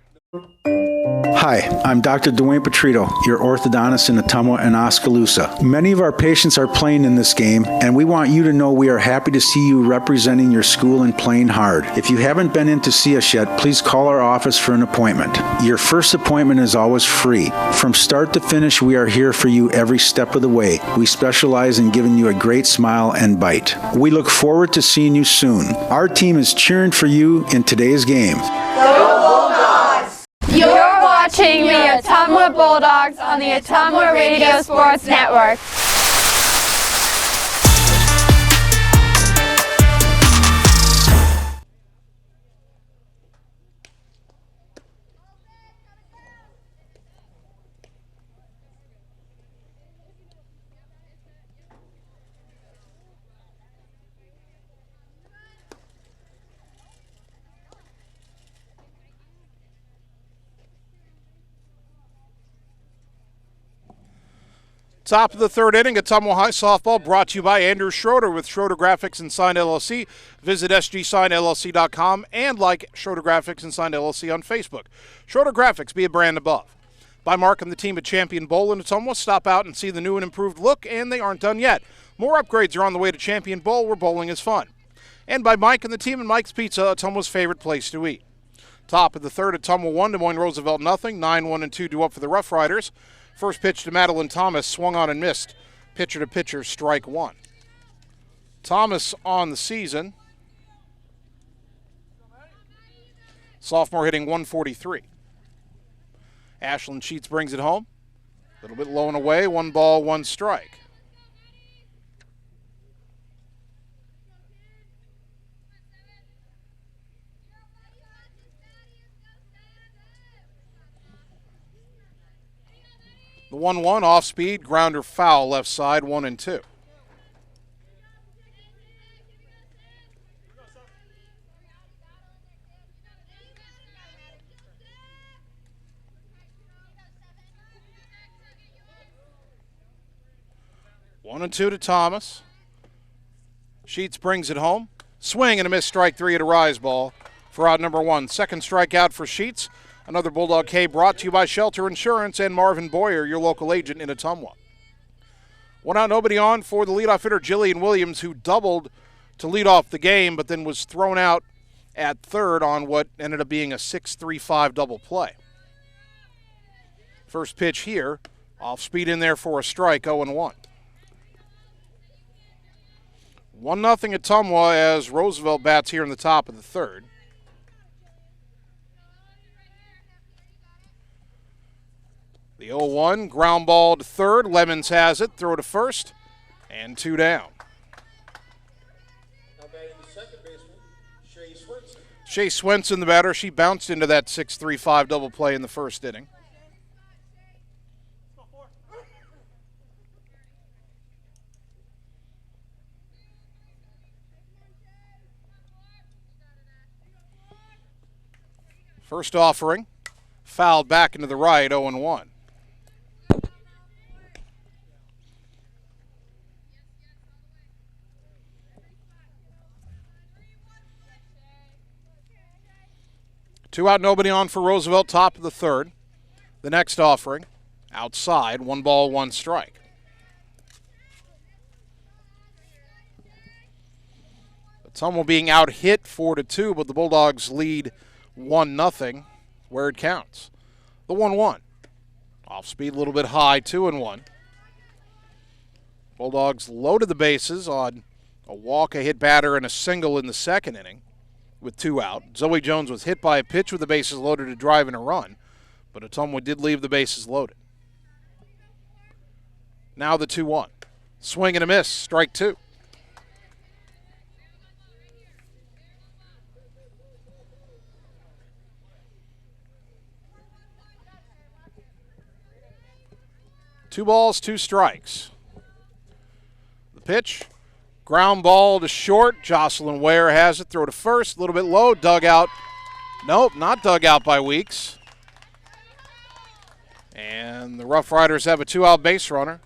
S7: Hi, I'm Dr. Dwayne Petrito, your orthodontist in Ottumwa and Oskaloosa. Many of our patients are playing in this game, and we want you to know we are happy to see you representing your school and playing hard. If you haven't been in to see us yet, please call our office for an appointment. Your first appointment is always free. From start to finish, we are here for you every step of the way. We specialize in giving you a great smile and bite. We look forward to seeing you soon. Our team is cheering for you in today's game.
S9: Go Bulldogs! You're watching the Ottumwa Bulldogs on the Ottumwa Radio Sports Network.
S2: Top of the third inning, Ottumwa High softball brought to you by Andrew Schroeder with Schroeder Graphics and Sign LLC. Visit sgsignllc.com and like Schroeder Graphics and Sign LLC on Facebook. Schroeder Graphics, be a brand above. By Mark and the team at Champion Bowl in Ottumwa, stop out and see the new and improved look, and they aren't done yet. More upgrades are on the way to Champion Bowl, where bowling is fun. And by Mike and the team at Mike's Pizza, Ottumwa's favorite place to eat. Top of the third, Ottumwa 1, Des Moines Roosevelt nothing. 9-1-2 due up for the Rough Riders. First pitch to Madeline Thomas, swung on and missed. Pitcher to pitcher, strike one. Thomas on the season. Sophomore hitting .143. Ashlyn Sheets brings it home. A little bit low and away, 1 ball, 1 strike. The 1-1 off speed, grounder foul left side, 1-2. One and two to Thomas. Sheets brings it home. Swing and a miss, strike three at a rise ball for out number 1. Second strikeout for Sheets. Another Bulldog K brought to you by Shelter Insurance and Marvin Boyer, your local agent in Ottumwa. One out, nobody on for the leadoff hitter, Jillian Williams, who doubled to lead off the game, but then was thrown out at third on what ended up being a 6-3-5 double play. First pitch here, off speed in there for a strike, 0-1. 1-0 Ottumwa as Roosevelt bats here in the top of the third. The 0-1, ground ball to third. Lemons has it. Throw to first. And 2 down.
S15: Now batting the second baseman, Shea Swenson.
S2: Shea Swenson, the batter. She bounced into that 6-3-5 double play in the first inning. First offering. Fouled back into the right, 0-1. Two out, nobody on for Roosevelt, top of the third. The next offering, outside, 1 ball, 1 strike. Ottumwa being out hit 4-2, but the Bulldogs lead 1-0 where it counts. The 1-1. Off speed a little bit high, 2-1. Bulldogs loaded the bases on a walk, a hit batter, and a single in the second inning with 2 out. Zoe Jones was hit by a pitch with the bases loaded to drive in a run, but Ottumwa did leave the bases loaded. Now the 2-1. Swing and a miss, strike 2. Two balls, 2 strikes. The pitch, ground ball to short. Jocelyn Ware has it. Throw to first, a little bit low. Dug out. Nope, not dug out by Weeks. And the Rough Riders have a 2-out base runner.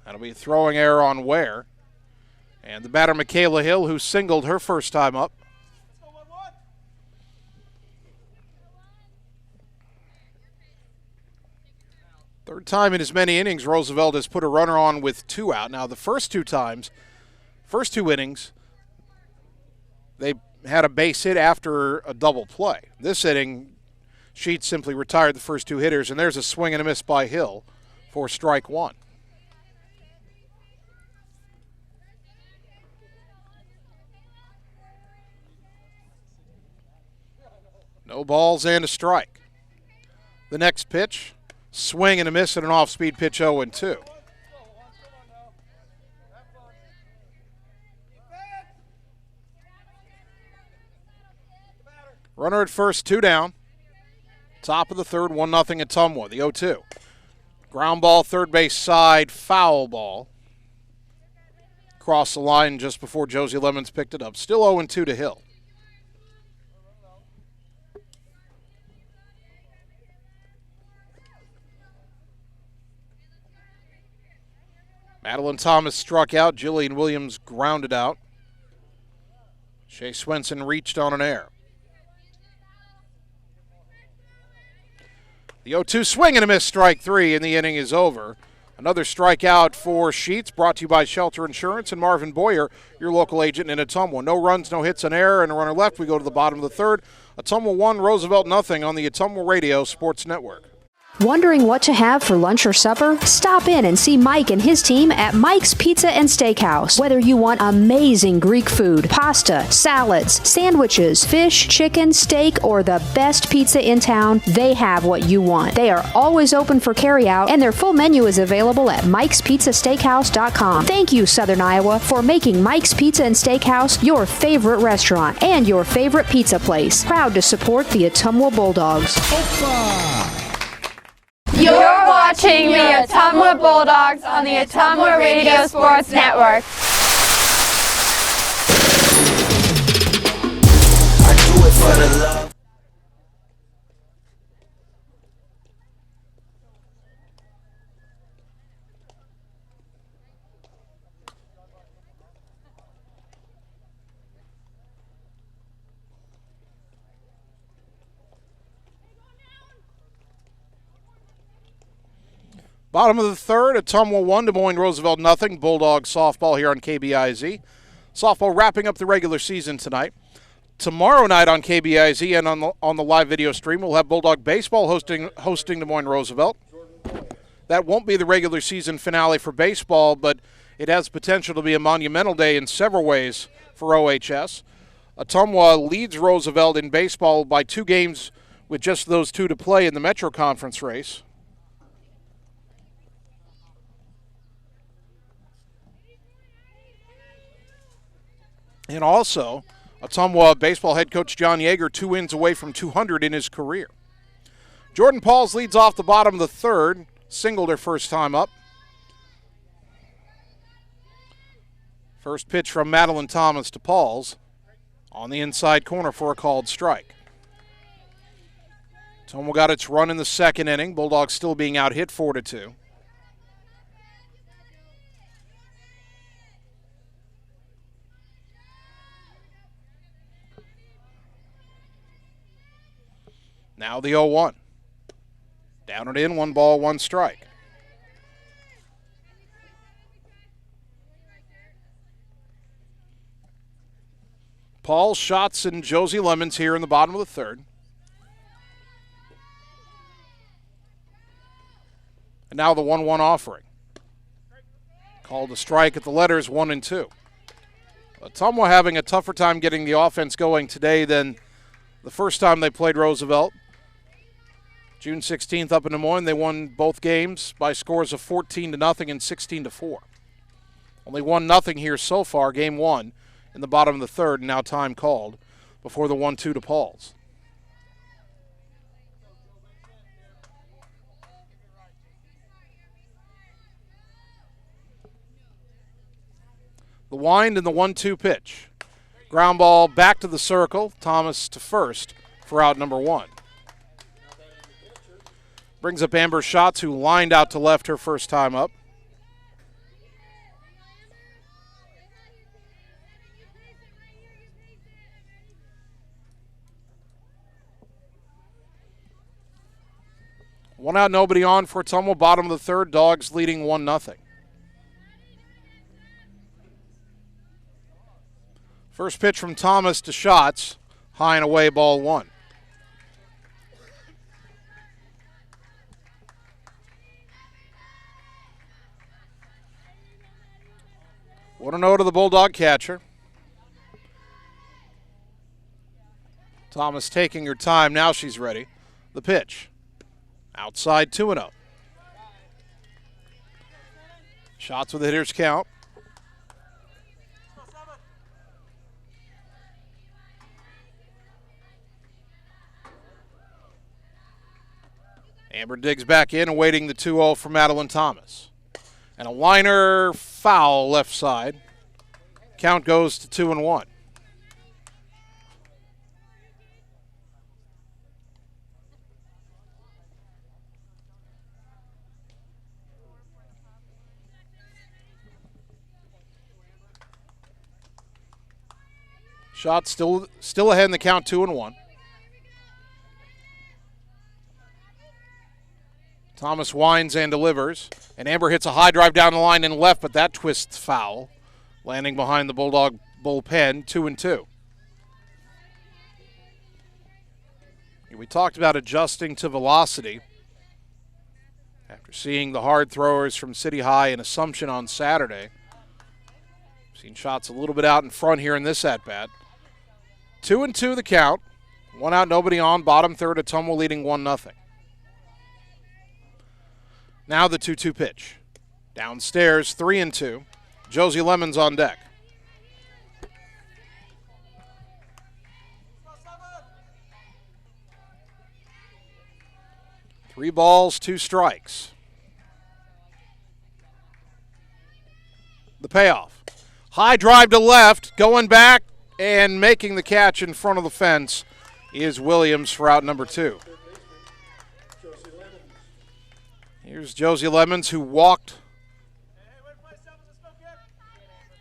S2: That'll be a throwing error on Ware. And the batter, Michaela Hill, who singled her first time up. Third time in as many innings, Roosevelt has put a runner on with 2 out. Now, the first 2 innings, they had a base hit after a double play. This inning, Sheets simply retired the first 2 hitters, and there's a swing and a miss by Hill for strike 1. No balls and a strike. The next pitch, swing and a miss and an off-speed pitch 0-2. Runner at first, 2 down. Top of the third, 1-0 Ottumwa, the 0-2. Ground ball, third base side, foul ball. Crossed the line just before Josie Lemons picked it up. Still 0-2 to Hill. Madeline Thomas struck out. Jillian Williams grounded out. Shea Swenson reached on an error. The 0-2 swing and a miss, strike 3, and the inning is over. Another strikeout for Sheets, brought to you by Shelter Insurance and Marvin Boyer, your local agent in Ottumwa. No runs, no hits, an error, and a runner left. We go to the bottom of the third. Ottumwa 1, Roosevelt 0 on the Ottumwa Radio Sports Network.
S16: Wondering what to have for lunch or supper? Stop in and see Mike and his team at Mike's Pizza and Steakhouse. Whether you want amazing Greek food, pasta, salads, sandwiches, fish, chicken, steak, or the best pizza in town, they have what you want. They are always open for carryout, and their full menu is available at mikespizzasteakhouse.com. Thank you, Southern Iowa, for making Mike's Pizza and Steakhouse your favorite restaurant and your favorite pizza place. Proud to support the Ottumwa Bulldogs.
S9: You're watching the Ottumwa Bulldogs on the Ottumwa Radio Sports Network.
S6: I do it for the love.
S2: Bottom of the third, Ottumwa 1, Des Moines Roosevelt 0. Bulldogs softball here on KBIZ. Softball wrapping up the regular season tonight. Tomorrow night on KBIZ and on the live video stream, we'll have Bulldog baseball hosting Des Moines Roosevelt. That won't be the regular season finale for baseball, but it has potential to be a monumental day in several ways for OHS. Ottumwa leads Roosevelt in baseball by 2 games with just those 2 to play in the Metro Conference race. And also, Ottumwa baseball head coach John Yeager 2 wins away from 200 in his career. Jordan Pauls leads off the bottom of the third, singled her first time up. First pitch from Madeline Thomas to Pauls on the inside corner for a called strike. Ottumwa got its run in the second inning. Bulldogs still being out hit 4-2. Now the 0-1. Down and in, 1 ball, 1 strike. Paul Schatz and Josie Lemons here in the bottom of the third. And now the 1-1 offering. Called a strike at the letters 1 and 2. Ottumwa having a tougher time getting the offense going today than the first time they played Roosevelt. June 16th up in Des Moines, they won both games by scores of 14-0 and 16-4. Only 1-0 here so far, game 1 in the bottom of the third, and now time called before the 1-2 to Pauls. The wind and the 1-2 pitch. Ground ball back to the circle, Thomas to first for out number 1. Brings up Amber Schatz, who lined out to left her first time up. One out, nobody on for Ottumwa. Bottom of the third, Dogs leading 1-0. First pitch from Thomas to Schatz. High and away, ball one. What a note to the Bulldog catcher. Thomas taking her time. Now she's ready. The pitch. Outside 2-0. Shots with the hitter's count. Amber digs back in, awaiting the 2-0 from Madeline Thomas. And a liner foul left side. Count goes to 2-1. Shot still ahead in the count, 2-1. Thomas winds and delivers. And Amber hits a high drive down the line and left, but that twists foul. Landing behind the Bulldog bullpen, 2-2. We talked about adjusting to velocity. After seeing the hard throwers from City High and Assumption on Saturday. Seen shots a little bit out in front here in this at-bat. 2-2 the count. One out, nobody on. Bottom third, Ottumwa leading 1-0. Now the 2-2 pitch. Downstairs, 3-2. Josie Lemons on deck. Three balls, 2 strikes. The payoff. High drive to left, going back and making the catch in front of the fence is Williams for out number 2. Here's Josie Lemons, who walked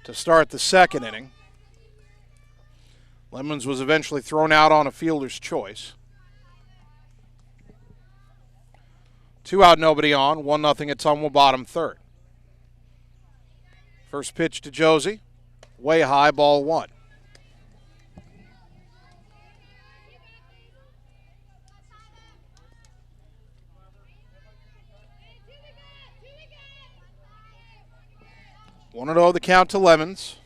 S2: to start the second inning. Lemons was eventually thrown out on a fielder's choice. 2 out, nobody on. 1-0 Ottumwa, bottom third. First pitch to Josie. Way high, ball one. One and 0 the count to Lemons.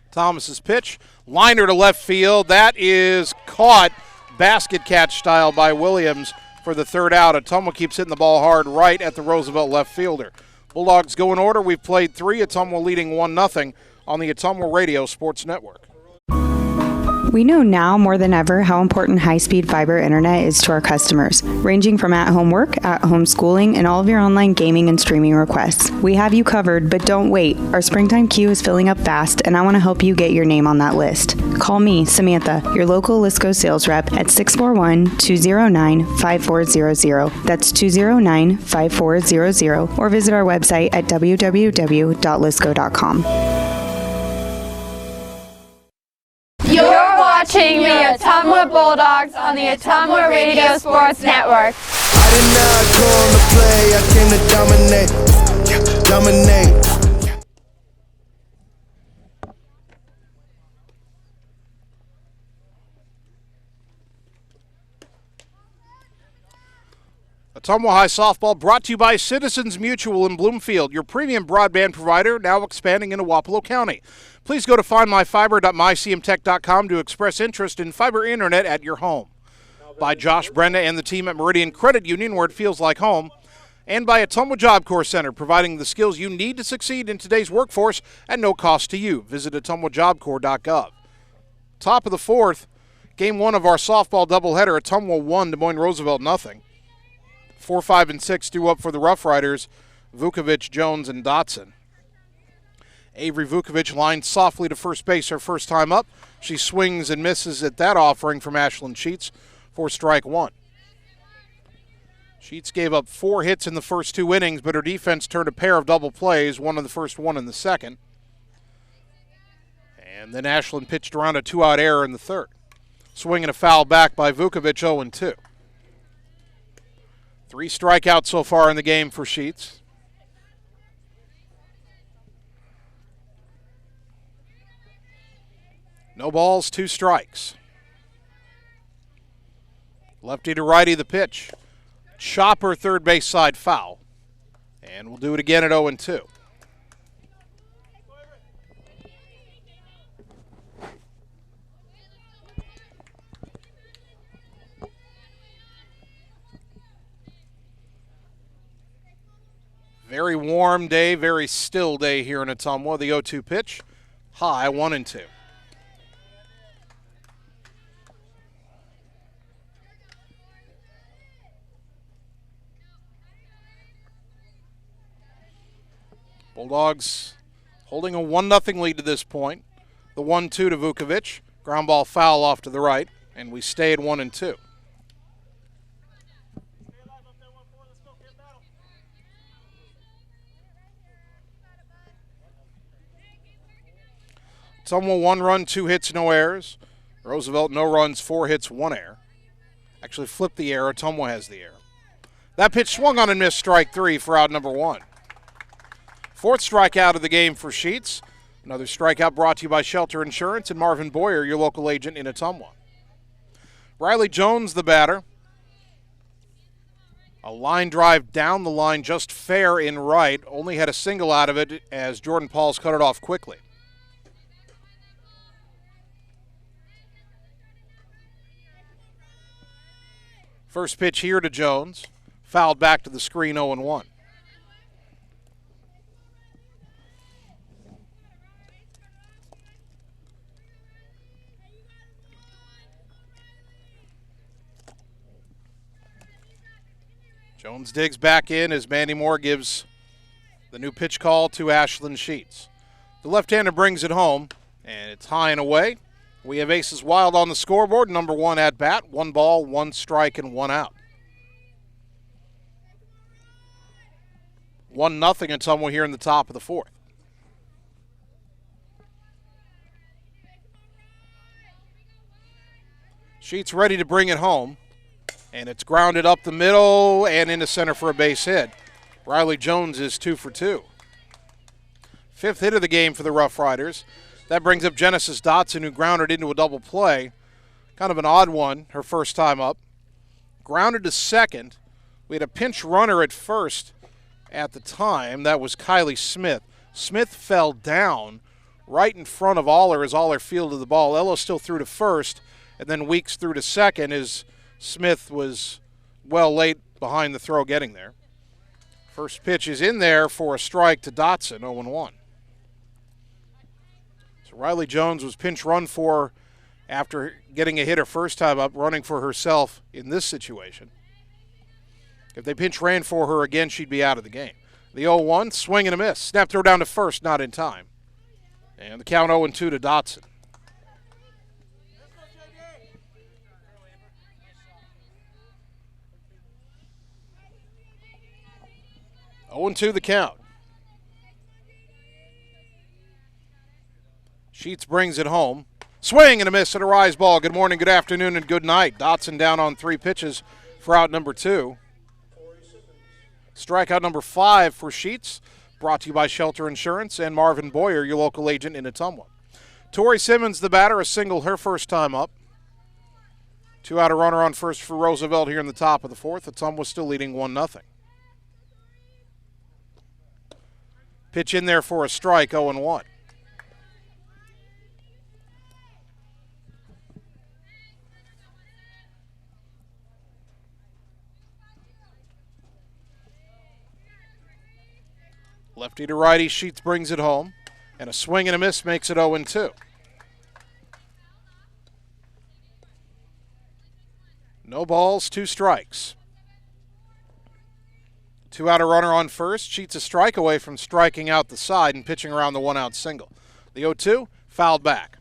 S2: Thomas's pitch, liner to left field. That is caught basket catch style by Williams for the third out. Ottumwa keeps hitting the ball hard right at the Roosevelt left fielder. Bulldogs go in order. We've played 3. Ottumwa leading 1-0 on the Ottumwa Radio Sports Network.
S11: We know now more than ever how important high-speed fiber internet is to our customers, ranging from at-home work, at-home schooling, and all of your online gaming and streaming requests. We have you covered, but don't wait. Our springtime queue is filling up fast, and I want to help you get your name on that list. Call me, Samantha, your local Lisco sales rep at 641-209-5400. That's 209-5400, or visit our website at www.lisco.com.
S9: You're watching the Ottumwa Bulldogs on the Ottumwa Radio Sports Network.
S6: I did not come to play, I came to dominate.
S2: Ottumwa High Softball brought to you by Citizens Mutual in Bloomfield, your premium broadband provider, now expanding into Wapello County. Please go to findmyfiber.mycmtech.com to express interest in fiber internet at your home. By Josh Brenda and the team at Meridian Credit Union, where it feels like home. And by Ottumwa Job Corps Center, providing the skills you need to succeed in today's workforce at no cost to you. Visit ottumwajobcorps.gov. Top of the fourth, game 1 of our softball doubleheader, Ottumwa 1, Des Moines Roosevelt 0. 4, 5, and 6 due up for the Roughriders, Vukovic, Jones, and Dotson. Avery Vukovic lines softly to first base her first time up. She swings and misses at that offering from Ashlyn Sheets for strike 1. Sheets gave up 4 hits in the first 2 innings, but her defense turned a pair of double plays, one in the first, one in the second. And then Ashland pitched around a 2-out error in the third. Swing and a foul back by Vukovic, 0-2. 3 strikeouts so far in the game for Sheets. No balls, 2 strikes. Lefty to righty the pitch. Chopper third base side foul. And we'll do it again at 0-2. Very warm day, very still day here in Ottumwa. The 0-2 pitch, high, 1-2. Bulldogs holding a 1-0 lead to this point. The 1-2 to Vukovic. Ground ball foul off to the right, and we stay at 1-2. Ottumwa 1 run, 2 hits, no errors. Roosevelt no runs, 4 hits, 1 error. Actually flipped the error. Ottumwa has the error. That pitch swung on and missed, strike 3 for out number 1. 4th strikeout of the game for Sheets. Another strikeout brought to you by Shelter Insurance and Marvin Boyer, your local agent in Ottumwa. Riley Jones, the batter. A line drive down the line, just fair in right. Only had a single out of it as Jordan Pauls cut it off quickly. First pitch here to Jones. Fouled back to the screen, 0-1. Jones digs back in as Mandy Moore gives the new pitch call to Ashland Sheets. The left-hander brings it home, and it's high and away. We have aces wild on the scoreboard. Number 1 at bat, 1 ball, 1 strike, and 1 out. 1-0 Ottumwa here in the top of the 4th. Sheets ready to bring it home. And it's grounded up the middle and into center for a base hit. Riley Jones is 2 for 2. 5th hit of the game for the Rough Riders. That brings up Genesis Dotson, who grounded into a double play. Kind of an odd one, her first time up. Grounded to second. We had a pinch runner at first at the time. That was Kylie Smith. Smith fell down right in front of Aller as Aller fielded the ball. Ello still threw to first, and then Weeks threw to second as Smith was well late behind the throw getting there. First pitch is in there for a strike to Dotson, 0-1. So Riley Jones was pinch run for after getting a hit her first time up, running for herself in this situation. If they pinch ran for her again, she'd be out of the game. The 0-1, swing and a miss. Snap throw down to first, not in time. And the count 0-2 to Dotson. 0-2 the count. Sheets brings it home. Swing and a miss and a rise ball. Good morning, good afternoon, and good night. Dotson down on 3 pitches for out number 2. Strikeout number 5 for Sheets. Brought to you by Shelter Insurance and Marvin Boyer, your local agent in Ottumwa. Tori Simmons, the batter, a single her first time up. 2-out runner on first for Roosevelt here in the top of the 4th. Ottumwa still leading 1-0. Pitch in there for a strike, 0-1. Lefty to righty, Sheets brings it home. And a swing and a miss makes it 0-2. No balls, 2 strikes. 2-out runner on first. Sheets a strike away from striking out the side and pitching around the 1-out single. The 0-2, fouled back.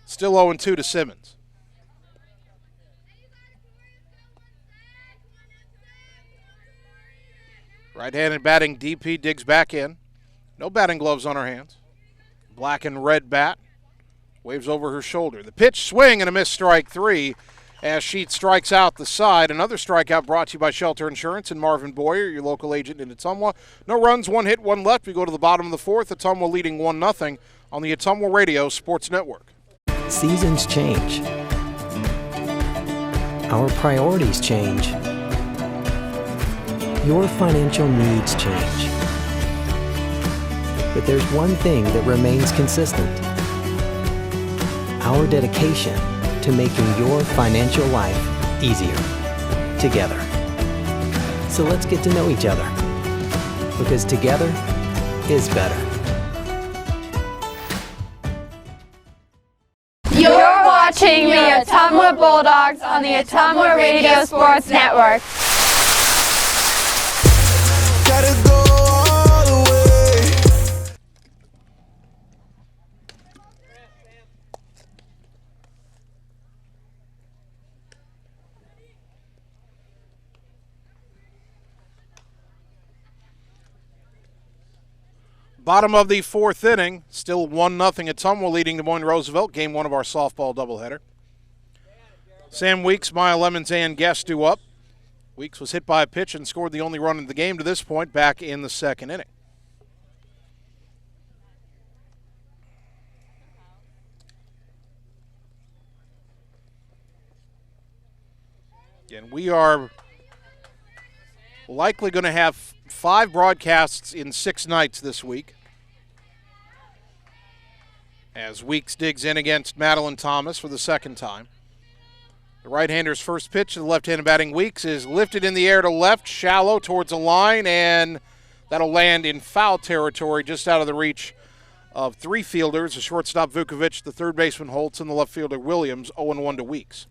S2: Still 0-2 to Simmons. Right-handed batting DP digs back in. No batting gloves on her hands. Black and red bat. Waves over her shoulder. The pitch, swing, and a miss, strike 3 as Sheets strikes out the side. Another strikeout brought to you by Shelter Insurance and Marvin Boyer, your local agent in Ottumwa. No runs, 1 hit, 1 left. We go to the bottom of the 4th. Ottumwa leading 1-0 on the Ottumwa Radio Sports Network.
S8: Seasons change. Our priorities change. Your financial needs change. But there's one thing that remains consistent: our dedication to making your financial life easier together. So let's get to know each other, because together is better.
S9: You're watching the Ottumwa Bulldogs on the Ottumwa Radio Sports Network.
S6: Gotta go all the way.
S2: Bottom of the 4th inning, still 1-0 Ottumwa leading Des Moines Roosevelt, game 1 of our softball doubleheader. Sam Weeks, Maya Lemons, and Guest due up. Weeks was hit by a pitch and scored the only run in the game to this point back in the 2nd inning. And we are likely going to have 5 broadcasts in 6 nights this week, as Weeks digs in against Madeline Thomas for the 2nd time. The right-hander's first pitch to the left-handed batting Weeks is lifted in the air to left, shallow towards the line, and that'll land in foul territory just out of the reach of 3 fielders, the shortstop Vukovic, the third baseman Holtz, and the left fielder Williams. 0-1 to Weeks.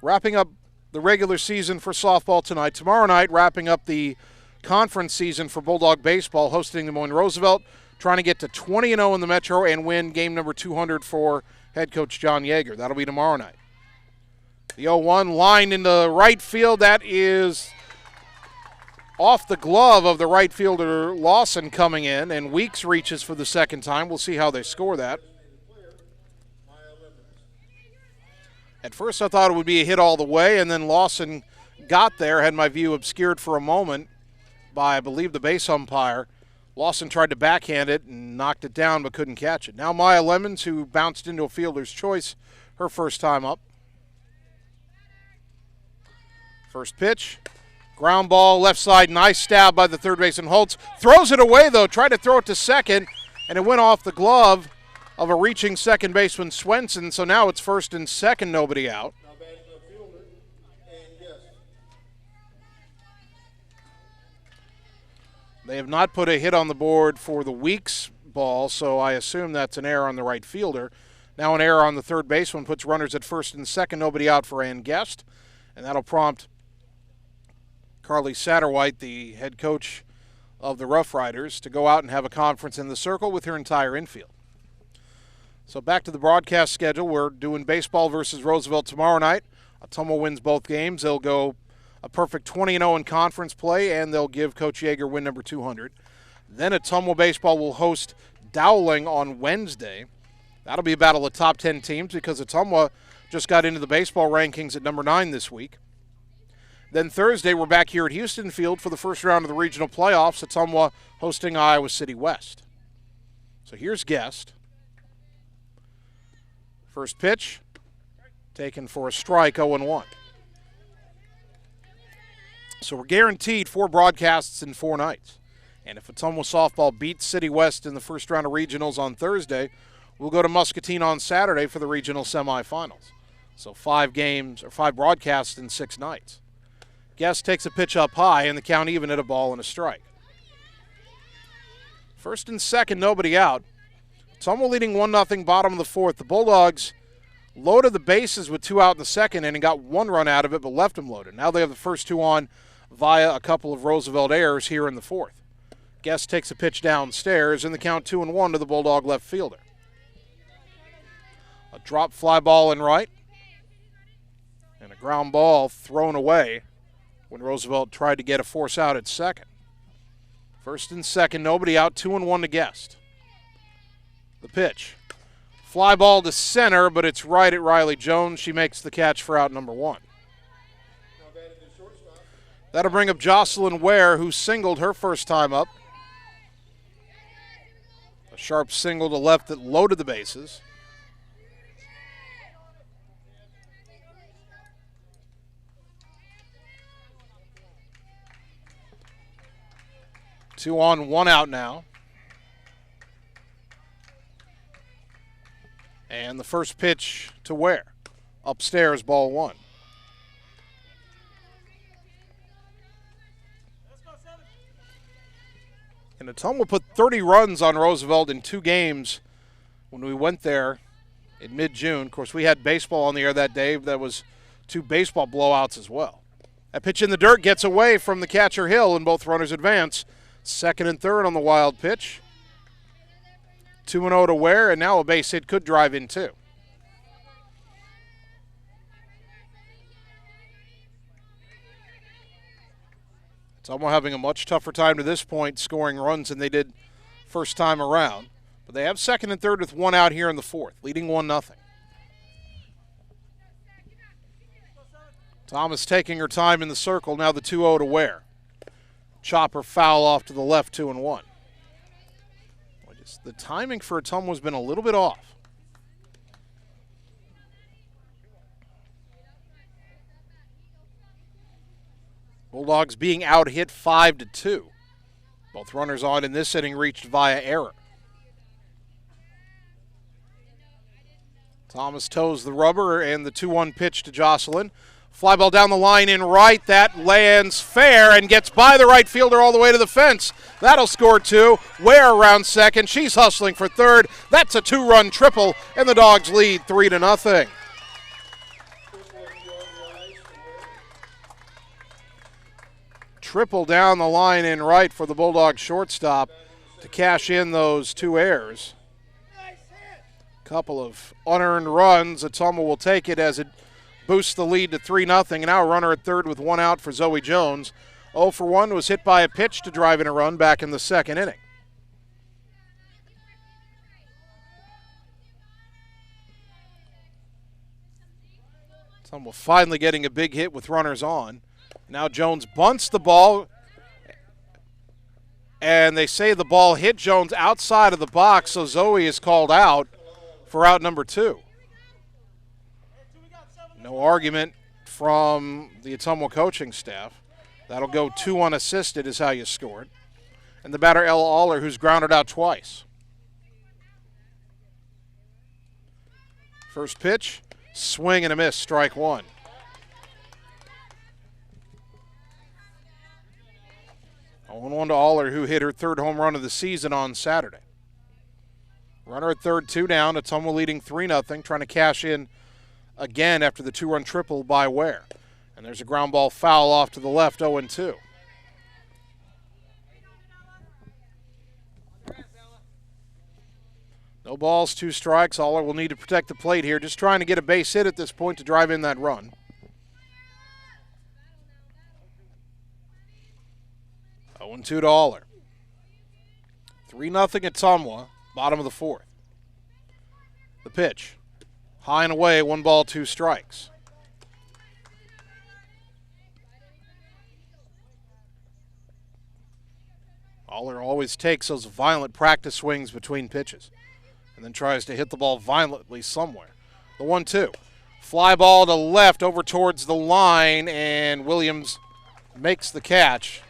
S2: Wrapping up the regular season for softball tonight. Tomorrow night, wrapping up the conference season for Bulldog baseball, hosting Des Moines Roosevelt, trying to get to 20-0 in the Metro and win game number 200 for head coach John Yeager. That'll be tomorrow night. The 0-1 line into right field. That is off the glove of the right fielder Lawson coming in, and Weeks reaches for the 2nd time. We'll see how they score that. At first I thought it would be a hit all the way, and then Lawson got there, had my view obscured for a moment by, I believe, the base umpire. Lawson tried to backhand it and knocked it down but couldn't catch it. Now Maya Lemons, who bounced into a fielder's choice her first time up. First pitch, ground ball, left side, nice stab by the third baseman Holtz. Throws it away, though, tried to throw it to second, and it went off the glove of a reaching second baseman Swenson, so now it's 1st and 2nd, nobody out. They have not put a hit on the board for the Weeks ball, so I assume that's an error on the right fielder. Now an error on the third baseman puts runners at 1st and 2nd, nobody out for Ann Guest, and that'll prompt Carly Satterwhite, the head coach of the Roughriders, to go out and have a conference in the circle with her entire infield. So back to the broadcast schedule. We're doing baseball versus Roosevelt tomorrow night. Ottumwa wins both games. They'll go a perfect 20-0 in conference play, and they'll give Coach Yeager win number 200. Then Ottumwa baseball will host Dowling on Wednesday. That'll be a battle of top 10 teams because Ottumwa just got into the baseball rankings at number 9 this week. Then Thursday, we're back here at Houston Field for the first round of the regional playoffs. Ottumwa hosting Iowa City West. So here's Guest. First pitch, taken for a strike, 0-1. So we're guaranteed 4 broadcasts in 4 nights. And if Ottumwa softball beats City West in the first round of regionals on Thursday, we'll go to Muscatine on Saturday for the regional semifinals. So 5 games or 5 broadcasts in 6 nights. Guest takes a pitch up high, and the count even at a ball and a strike. 1st and 2nd, nobody out. Ottumwa leading 1-0, bottom of the 4th. The Bulldogs loaded the bases with 2 out in the 2nd inning, got 1 run out of it, but left them loaded. Now they have the first 2 on via a couple of Roosevelt errors here in the 4th. Guest takes a pitch downstairs, and the count 2-1 to the Bulldog left fielder. A drop fly ball in right, and a ground ball thrown away when Roosevelt tried to get a force out at second. First and second, nobody out, 2-1 to Guest. The pitch. Fly ball to center, but it's right at Riley Jones. She makes the catch for out number 1. That'll bring up Jocelyn Ware, who singled her first time up. A sharp single to left that loaded the bases. Two on, 1 out now. And the first pitch to Ware. Upstairs, ball 1. And Ottumwa put 30 runs on Roosevelt in 2 games when we went there in mid-June. Of course, we had baseball on the air that day. That was 2 baseball blowouts as well. That pitch in the dirt gets away from the catcher Hill, and both runners advance. Second and third on the wild pitch. 2-0 to Ware, and now a base hit could drive in 2. Ottumwa having a much tougher time to this point scoring runs than they did first time around. But they have second and third with 1 out here in the 4th, leading 1-0. Thomas taking her time in the circle, now the 2-0 to Ware. Chopper foul off to the left, 2-1. The timing for Ottumwa has been a little bit off. Bulldogs being out hit 5-2. Both runners on in this inning reached via error. Thomas toes the rubber and the 2-1 pitch to Jocelyn. Fly ball down the line in right. That lands fair and gets by the right fielder all the way to the fence. That'll score 2. Ware around second. She's hustling for third. That's a 2-run triple, and the Dogs lead 3-0. Triple down the line in right for the Bulldogs shortstop to cash in those 2 errors. Couple of unearned runs. Ottumwa will take it as it boosts the lead to 3-0. And now a runner at third with 1 out for Zoe Jones. 0 for 1 was hit by a pitch to drive in a run back in the second inning. Ottumwa finally getting a big hit with runners on. Now Jones bunts the ball, and they say the ball hit Jones outside of the box, so Zoe is called out for out number 2. No argument from the Ottumwa coaching staff. That'll go 2 unassisted is how you scored. And the batter, Ella Aller, who's grounded out twice. First pitch, swing and a miss, strike 1. 0-1 to Aller, who hit her 3rd home run of the season on Saturday. Runner at third, 2 down. Ottumwa leading 3-0, trying to cash in again after the 2-run triple by Ware. And there's a ground ball foul off to the left, 0-2. No balls, 2 strikes. Aller will need to protect the plate here, just trying to get a base hit at this point to drive in that run. 0-2 to Aller. 3-0 Ottumwa, bottom of the 4th. The pitch. High and away, 1 ball, 2 strikes. Aller always takes those violent practice swings between pitches and then tries to hit the ball violently somewhere. The 1-2. Fly ball to left over towards the line, and Williams makes the catch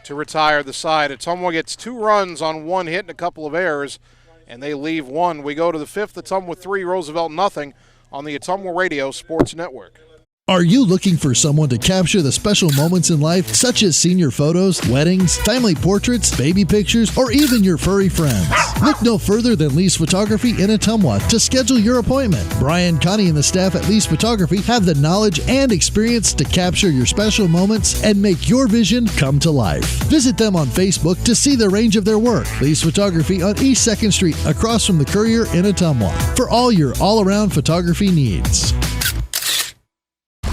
S2: to retire the side. Ottumwa gets 2 runs on 1 hit and a couple of errors, and they leave 1. We go to the 5th, Ottumwa 3, Roosevelt 0 on the Ottumwa Radio Sports Network.
S4: Are you looking for someone to capture the special moments in life, such as senior photos, weddings, family portraits, baby pictures, or even your furry friends? Look no further than Lee's Photography in Ottumwa to schedule your appointment. Brian, Connie, and the staff at Lee's Photography have the knowledge and experience to capture your special moments and make your vision come to life. Visit them on Facebook to see the range of their work. Lee's Photography on East 2nd Street, across from the Courier in Ottumwa, for all your all-around photography needs.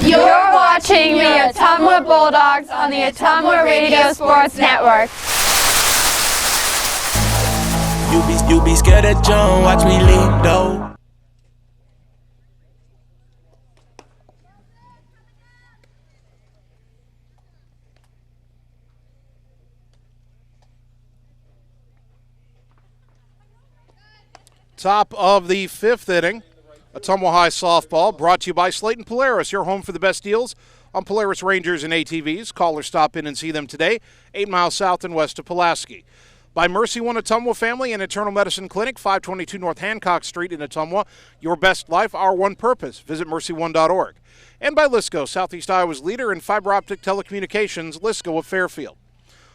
S9: You're watching the Ottumwa Bulldogs on the Ottumwa Radio Sports Network.
S6: You be scared of John, watch me leap though.
S2: Top of the fifth inning, Ottumwa High softball brought to you by Slayton Polaris, your home for the best deals on Polaris Rangers and ATVs. Call or stop in and see them today, 8 miles south and west of Pulaski. By Mercy One Ottumwa Family and Internal Medicine Clinic, 522 North Hancock Street in Ottumwa. Your best life, our one purpose. Visit mercy1.org. And by Lisco, Southeast Iowa's leader in fiber optic telecommunications, Lisco of Fairfield.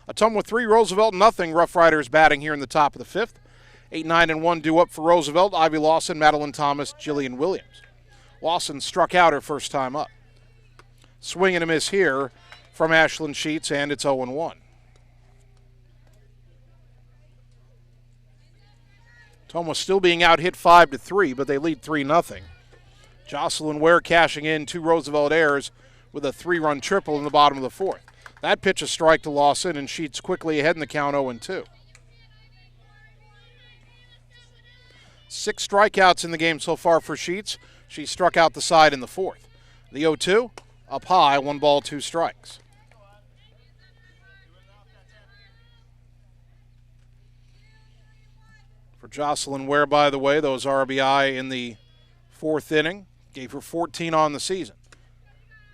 S2: Ottumwa 3, Roosevelt 0. Roughriders batting here in the top of the fifth. 8-9-1 due up for Roosevelt. Ivy Lawson, Madeline Thomas, Jillian Williams. Lawson struck out her first time up. Swing and a miss here from Ashlyn Sheets, and it's 0-1. Ottumwa still being out hit 5-3, but they lead 3-0. Jocelyn Ware cashing in 2 Roosevelt errors with a 3-run triple in the bottom of the fourth. That pitch a strike to Lawson, and Sheets quickly ahead in the count 0-2. 6 strikeouts in the game so far for Sheets. She struck out the side in the fourth. The 0-2, up high, 1 ball, 2 strikes. For Jocelyn Ware, by the way, those RBI in the fourth inning gave her 14 on the season.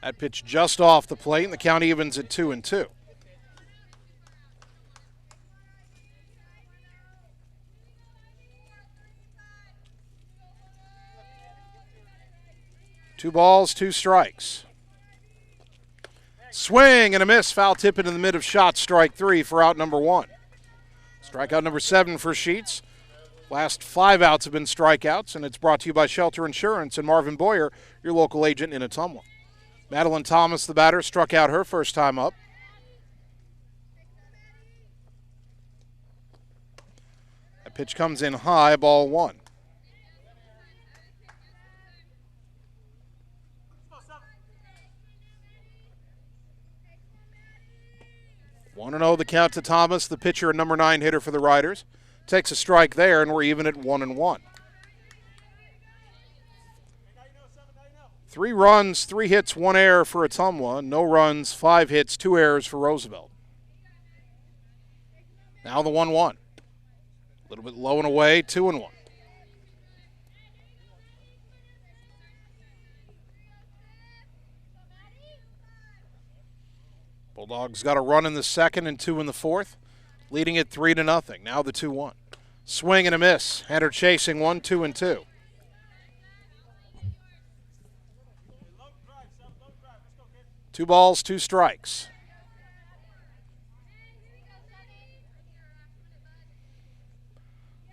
S2: That pitch just off the plate, and the count evens at 2-2. Two balls, 2 strikes. Swing and a miss. Foul tip into the mid of shot. Strike 3 for out number 1. Strikeout number 7 for Sheets. Last 5 outs have been strikeouts, and it's brought to you by Shelter Insurance and Marvin Boyer, your local agent in Ottumwa. Madeline Thomas, the batter, struck out her first time up. That pitch comes in high, ball 1. One 1-0 the count to Thomas, the pitcher and number 9 hitter for the Riders. Takes a strike there, and we're even at 1-1. 3 runs, 3 hits, 1 error for Ottumwa. No runs, 5 hits, 2 errors for Roosevelt. Now the 1-1. A little bit low and away, 2-1. Bulldogs got a run in the second and 2 in the fourth, leading it 3-0. Now the 2-1. Swing and a miss. Hunter chasing 1, 2-2. Two balls, 2 strikes.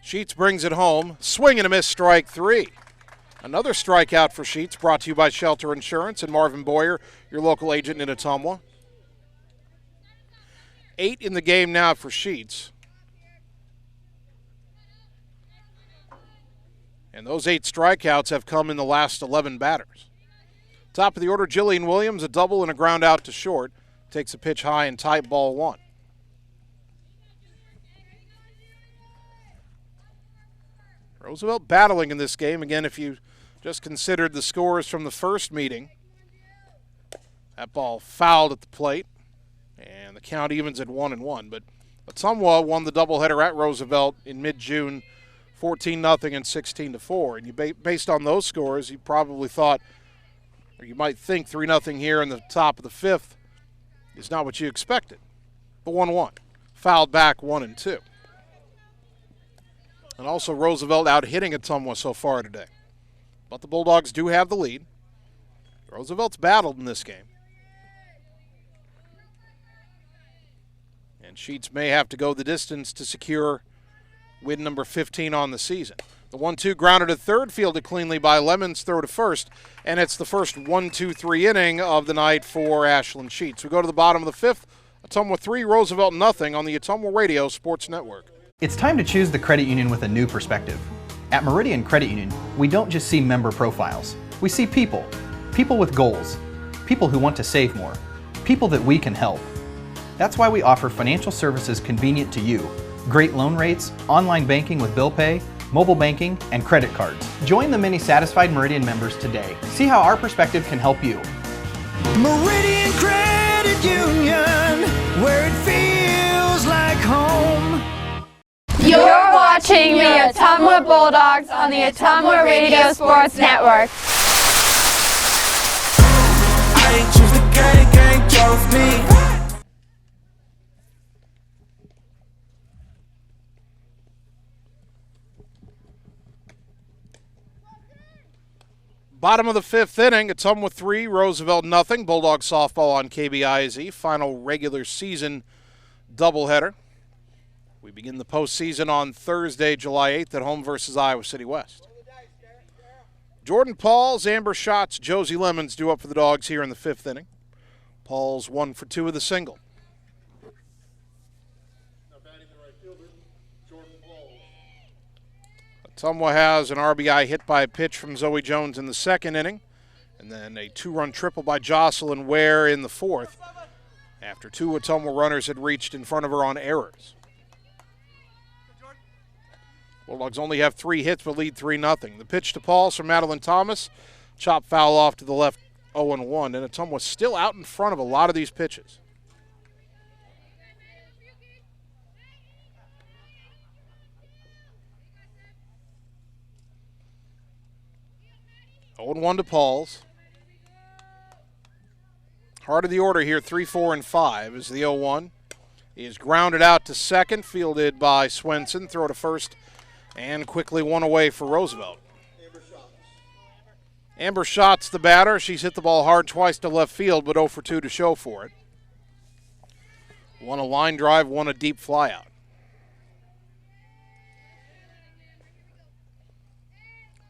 S2: Sheets brings it home. Swing and a miss, strike 3. Another strikeout for Sheets, brought to you by Shelter Insurance and Marvin Boyer, your local agent in Ottumwa. 8 in the game now for Sheets. And those 8 strikeouts have come in the last 11 batters. Top of the order, Jillian Williams, a double and a ground out to short. Takes a pitch high and tight, ball 1. Roosevelt battling in this game. Again, if you just considered the scores from the first meeting, that ball fouled at the plate. And the count evens at 1-1. But Ottumwa won the doubleheader at Roosevelt in mid-June, 14-0 and 16-4. And you based on those scores, you probably thought, or you might think 3-0 here in the top of the fifth is not what you expected. The 1-1. Fouled back 1-2. And also Roosevelt out hitting Ottumwa so far today. But the Bulldogs do have the lead. Roosevelt's battled in this game. And Sheets may have to go the distance to secure win number 15 on the season. The 1-2 grounded to third, fielded cleanly by Lemons, throw to first, and it's the first 1-2-3 inning of the night for Ashlyn Sheets. We go to the bottom of the fifth. Ottumwa 3, Roosevelt 0 on the Ottumwa Radio Sports Network.
S5: It's time to choose the credit union with a new perspective. At Meridian Credit Union, we don't just see member profiles. We see people. People with goals. People who want to save more. People that we can help. That's why we offer financial services convenient to you great loan rates, online banking with bill pay, mobile banking, and credit cards. Join the many satisfied Meridian members today. See how our perspective can help you.
S6: Meridian Credit Union, where it feels like home.
S9: You're watching the Ottumwa Bulldogs on the Ottumwa Radio Sports Network.
S6: I ain't choose the gang chose me.
S2: Bottom of the fifth inning, Ottumwa 3, Roosevelt nothing. Bulldog softball on KBIZ. Final regular season doubleheader. We begin the postseason on Thursday, July 8th at home versus Iowa City West. Jordan Pauls, Amber Schatz, Josie Lemons due up for the Dogs here in the fifth inning. Pauls 1 for 2 with a single. Ottumwa has an RBI hit by a pitch from Zoe Jones in the second inning, and then a 2-run triple by Jocelyn Ware in the fourth, after 2 Ottumwa runners had reached in front of her on errors. Bulldogs only have 3 hits but lead 3-0. The pitch to Pauls from Madeline Thomas, chop foul off to the left 0-1, and Ottumwa still out in front of a lot of these pitches. 0-1 to Pauls. Heart of the order here, 3, 4, and 5 is the 0-1. He is grounded out to second, fielded by Swenson. Throw to first, and quickly one away for Roosevelt. Amber Schatz the batter. She's hit the ball hard twice to left field, but 0 for 2 to show for it. 1 a line drive, 1 a deep flyout.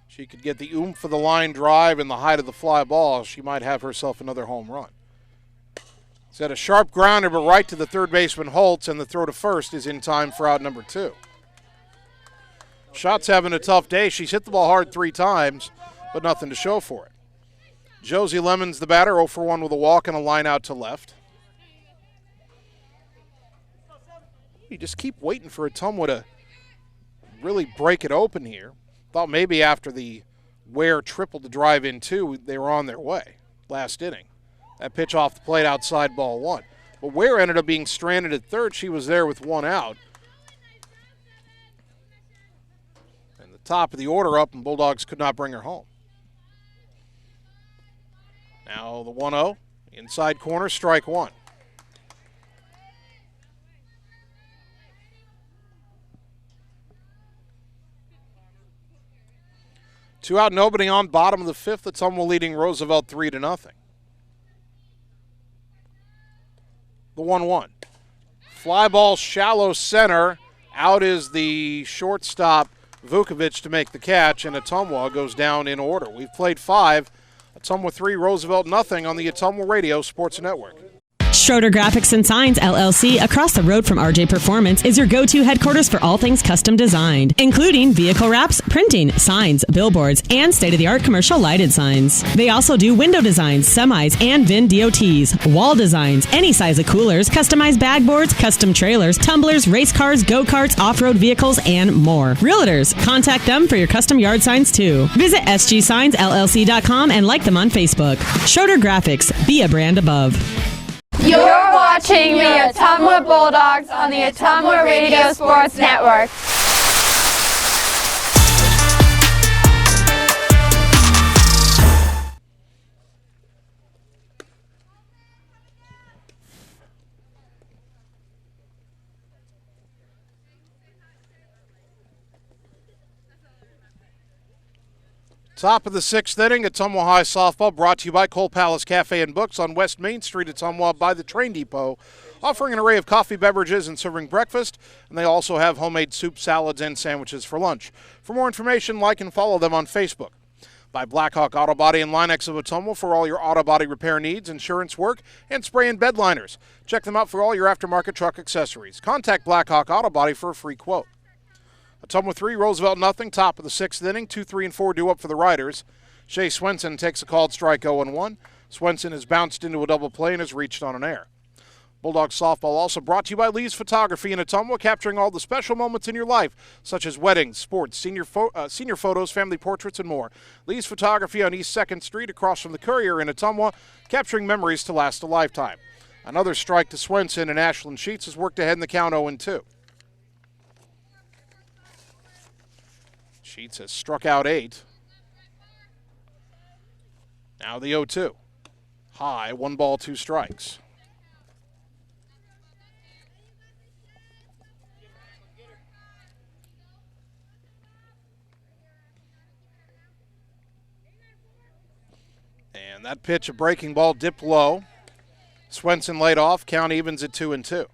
S2: She could get the oomph of the line drive and the height of the fly ball. She might have herself another home run. Set a sharp grounder, but right to the third baseman Holtz, and the throw to first is in time for out number 2. Schatz having a tough day. She's hit the ball hard 3 times, but nothing to show for it. Josie Lemons the batter, 0 for 1 with a walk and a line out to left. You just keep waiting for Ottumwa to really break it open here. Thought maybe after the Ware triple to drive in 2, they were on their way last inning. That pitch off the plate outside, ball 1. But Ware ended up being stranded at third. She was there with 1 out. And the top of the order up, and Bulldogs could not bring her home. Now the 1-0, inside corner, strike 1. Two out, nobody on, bottom of the fifth. Ottumwa leading Roosevelt 3-0. The 1-1. Fly ball shallow center. Out is the shortstop Vukovic to make the catch, and Ottumwa goes down in order. We've played 5. Ottumwa 3, Roosevelt nothing on the Ottumwa Radio Sports Network.
S10: Schroeder Graphics and Signs, LLC, across the road from RJ Performance, is your go-to headquarters for all things custom designed, including vehicle wraps, printing, signs, billboards, and state-of-the-art commercial lighted signs. They also do window designs, semis, and VIN DOTs, wall designs, any size of coolers, customized bag boards, custom trailers, tumblers, race cars, go-karts, off-road vehicles, and more. Realtors, contact them for your custom yard signs, too. Visit sgsignsllc.com and like them on Facebook. Schroeder Graphics, be a brand above.
S9: You're watching the Ottumwa Bulldogs on the Ottumwa Radio Sports Network.
S2: Top of the sixth inning, Ottumwa High softball brought to you by Cole Palace Cafe and Books on West Main Street, Ottumwa by the train depot, offering an array of coffee, beverages, and serving breakfast. And they also have homemade soup, salads, and sandwiches for lunch. For more information, like and follow them on Facebook. By Blackhawk Auto Body and Linex of Ottumwa for all your auto body repair needs, insurance work, and spray and bed liners. Check them out for all your aftermarket truck accessories. Contact Blackhawk Auto Body for a free quote. Ottumwa 3, Roosevelt nothing, top of the sixth inning. 2, 3, and 4 due up for the Riders. Shea Swenson takes a called strike 0-1. Swenson has bounced into a double play and has reached on an error. Bulldogs softball also brought to you by Lee's Photography in Ottumwa, capturing all the special moments in your life, such as weddings, sports, senior photos, family portraits, and more. Lee's Photography on East 2nd Street across from the Courier in Ottumwa, capturing memories to last a lifetime. Another strike to Swenson, and Ashlyn Sheets has worked ahead in the count 0-2. Sheets has struck out 8. Now the 0-2. High, 1 ball, 2 strikes. And that pitch, a breaking ball, dipped low. Swenson laid off. Count evens at 2-2.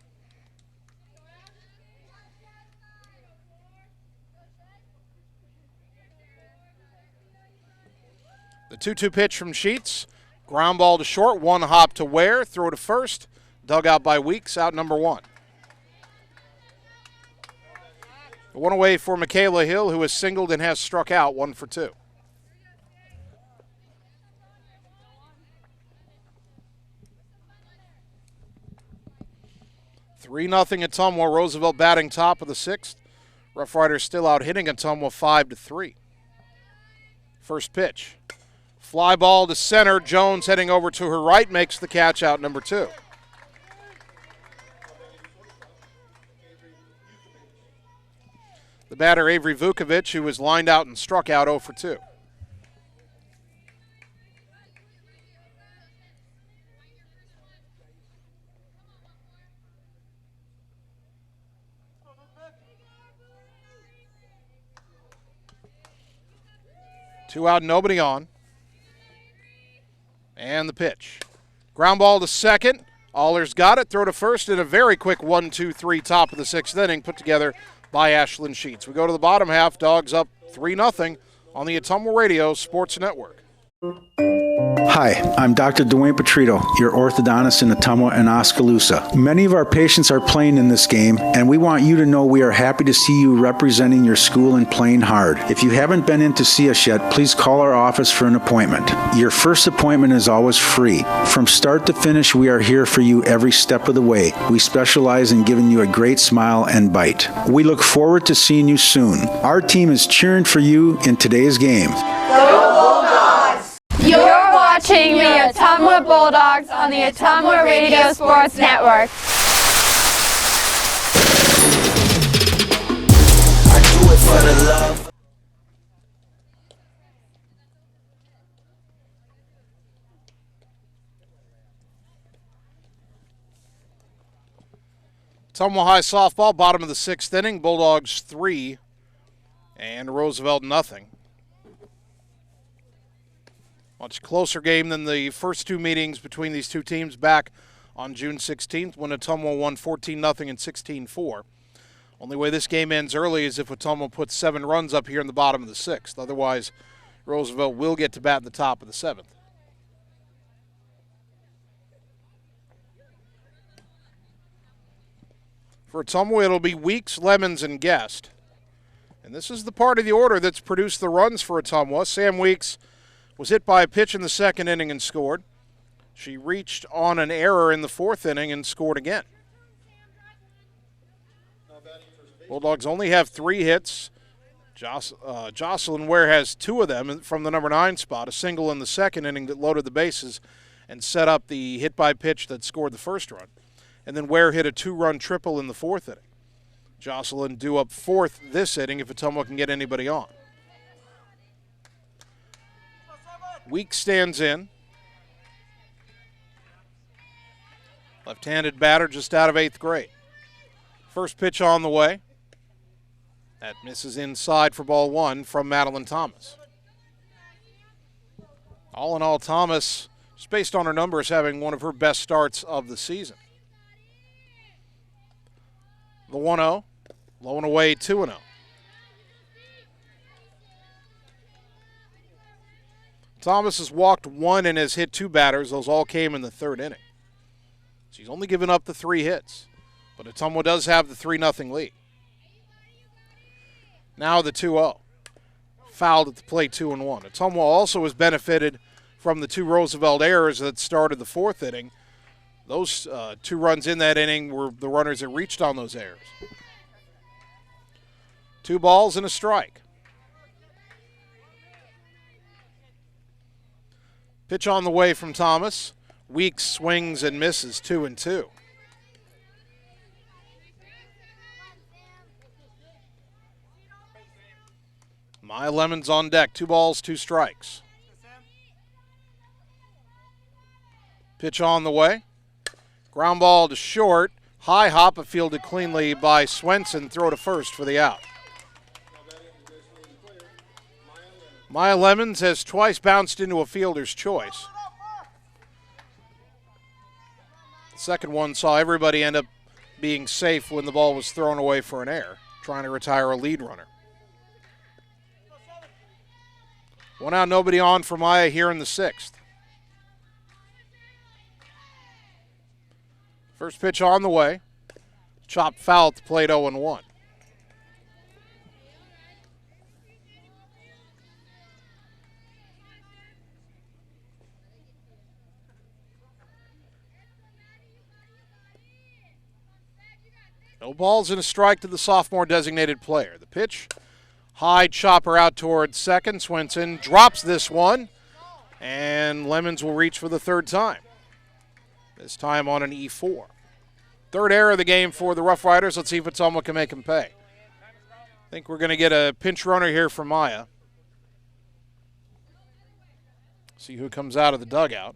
S2: The 2-2 pitch from Sheets. Ground ball to short, 1 hop to Ware. Throw to first. Dug out by Weeks, out number 1. The 1 away for Michaela Hill, who has singled and has struck out, 1 for 2. Three 3-0 Ottumwa. Roosevelt batting top of the 6th. Roughriders still out hitting Ottumwa 5-3. First pitch. Fly ball to center. Jones heading over to her right makes the catch, out number 2. The batter Avery Vukovic, who was lined out and struck out 0 for 2. Two out, nobody on. And the pitch. Ground ball to second. Allers got it. Throw to first in a very quick 1-2-3 top of the 6th inning put together by Ashlyn Sheets. We go to the bottom half. Dogs up 3-0 on the Ottumwa Radio Sports Network.
S7: Hi, I'm Dr. Dwayne Petrito, your orthodontist in Ottumwa and Oskaloosa. Many of our patients are playing in this game, and we want you to know we are happy to see you representing your school and playing hard. If you haven't been in to see us yet, please call our office for an appointment. Your first appointment is always free. From start to finish, we are here for you every step of the way. We specialize in giving you a great smile and bite. We look forward to seeing you soon. Our team is cheering for you in today's game.
S9: You're watching the Ottumwa Bulldogs on the Ottumwa Radio Sports Network.
S6: I do it for the love.
S2: Ottumwa High softball, bottom of the 6th inning. Bulldogs 3 and Roosevelt 0. Much closer game than the first 2 meetings between these two teams back on June 16th when Ottumwa won 14-0 and 16-4. Only way this game ends early is if Ottumwa puts 7 runs up here in the bottom of the 6th. Otherwise, Roosevelt will get to bat in the top of the 7th. For Ottumwa, it'll be Weeks, Lemons, and Guest. And this is the part of the order that's produced the runs for Ottumwa. Sam Weeks was hit by a pitch in the 2nd inning and scored. She reached on an error in the 4th inning and scored again. Bulldogs only have 3 hits. Jocelyn Ware has 2 of them from the number 9 spot, a single in the 2nd inning that loaded the bases and set up the hit by pitch that scored the first run. And then Ware hit a 2-run triple in the 4th inning. Jocelyn due up 4th this inning if Ottumwa can get anybody on. Weeks stands in. Left-handed batter just out of 8th grade. First pitch on the way. That misses inside for ball 1 from Madeline Thomas. All in all, Thomas, just based on her numbers, having one of her best starts of the season. The 1-0, low and away 2-0. Thomas has walked 1 and has hit 2 batters. Those all came in the 3rd inning. She's only given up the 3 hits, but Ottumwa does have the 3-0 lead. Now the 2-0. Fouled at the plate, 2-1. Ottumwa also has benefited from the 2 Roosevelt errors that started the 4th inning. Those 2 runs in that inning were the runners that reached on those errors. 2 balls and a strike. Pitch on the way from Thomas. Weeks swings and misses, 2-2. Maya Lemons on deck, 2 balls, 2 strikes. Pitch on the way. Ground ball to short. High hop, but fielded cleanly by Swenson. Throw to first for the out. Maya Lemons has twice bounced into a fielder's choice. The second one saw everybody end up being safe when the ball was thrown away for an error, trying to retire a lead runner. 1 out, nobody on for Maya here in the 6th. First pitch on the way. Chopped foul at the plate, 0-1. No balls and a strike to the sophomore designated player. The pitch, high chopper out towards second. Swenson drops this one, and Lemons will reach for the 3rd time. This time on an E4. 3rd error of the game for the Rough Riders. Let's see if Ottumwa can make him pay. I think we're going to get a pinch runner here for Maya. See who comes out of the dugout.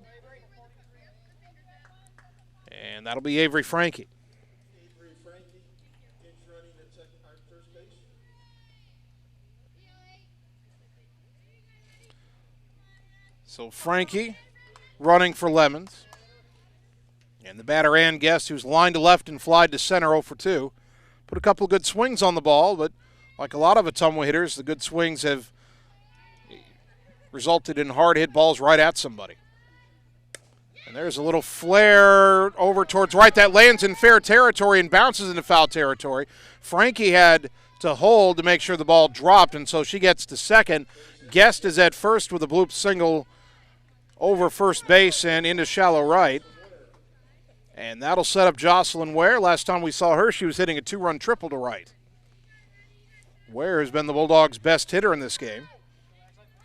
S2: And that'll be Avery Frankie. So Frankie running for Lemons. And the batter and guest, who's lined to left and flied to center, 0 for 2. Put a couple of good swings on the ball, but like a lot of Ottumwa hitters, the good swings have resulted in hard hit balls right at somebody. And there's a little flare over towards right that lands in fair territory and bounces into foul territory. Frankie had to hold to make sure the ball dropped, and so she gets to second. Guest is at first with a bloop single over first base and into shallow right. And that'll set up Jocelyn Ware. Last time we saw her, she was hitting a 2-run triple to right. Ware has been the Bulldogs' best hitter in this game.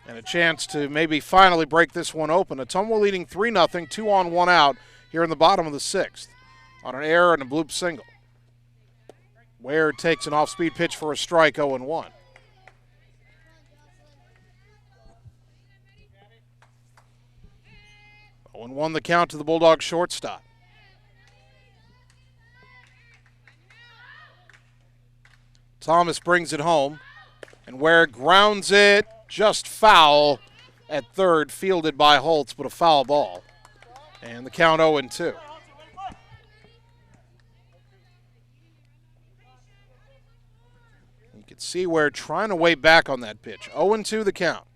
S2: And a chance to maybe finally break this one open. Ottumwa leading 3-0, 2 on, 1 out here in the bottom of the 6th on an error and a bloop single. Ware takes an off-speed pitch for a strike, 0-1. And 1 the count to the Bulldogs shortstop. Thomas brings it home, and Ware grounds it just foul at third, fielded by Holtz, but a foul ball. And the count 0-2. You can see Ware trying to weigh back on that pitch. 0-2 the count.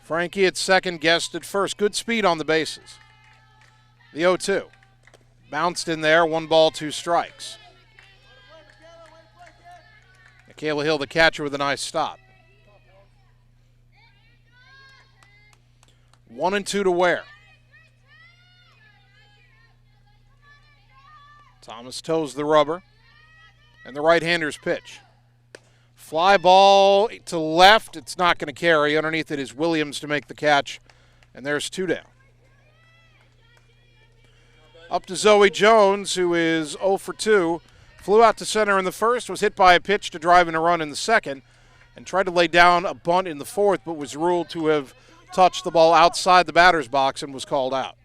S2: Frankie at second, Guest at first. Good speed on the bases. The 0-2. Bounced in there, 1 ball, 2 strikes. Michaela Hill, the catcher, with a nice stop. 1-2 to Ware. Thomas toes the rubber, and the right-hander's pitch. Fly ball to left. It's not going to carry. Underneath it is Williams to make the catch, and there's 2 down. Up to Zoe Jones, who is 0 for 2. Flew out to center in the first, was hit by a pitch to drive in a run in the second, and tried to lay down a bunt in the fourth, but was ruled to have touched the ball outside the batter's box and was called out.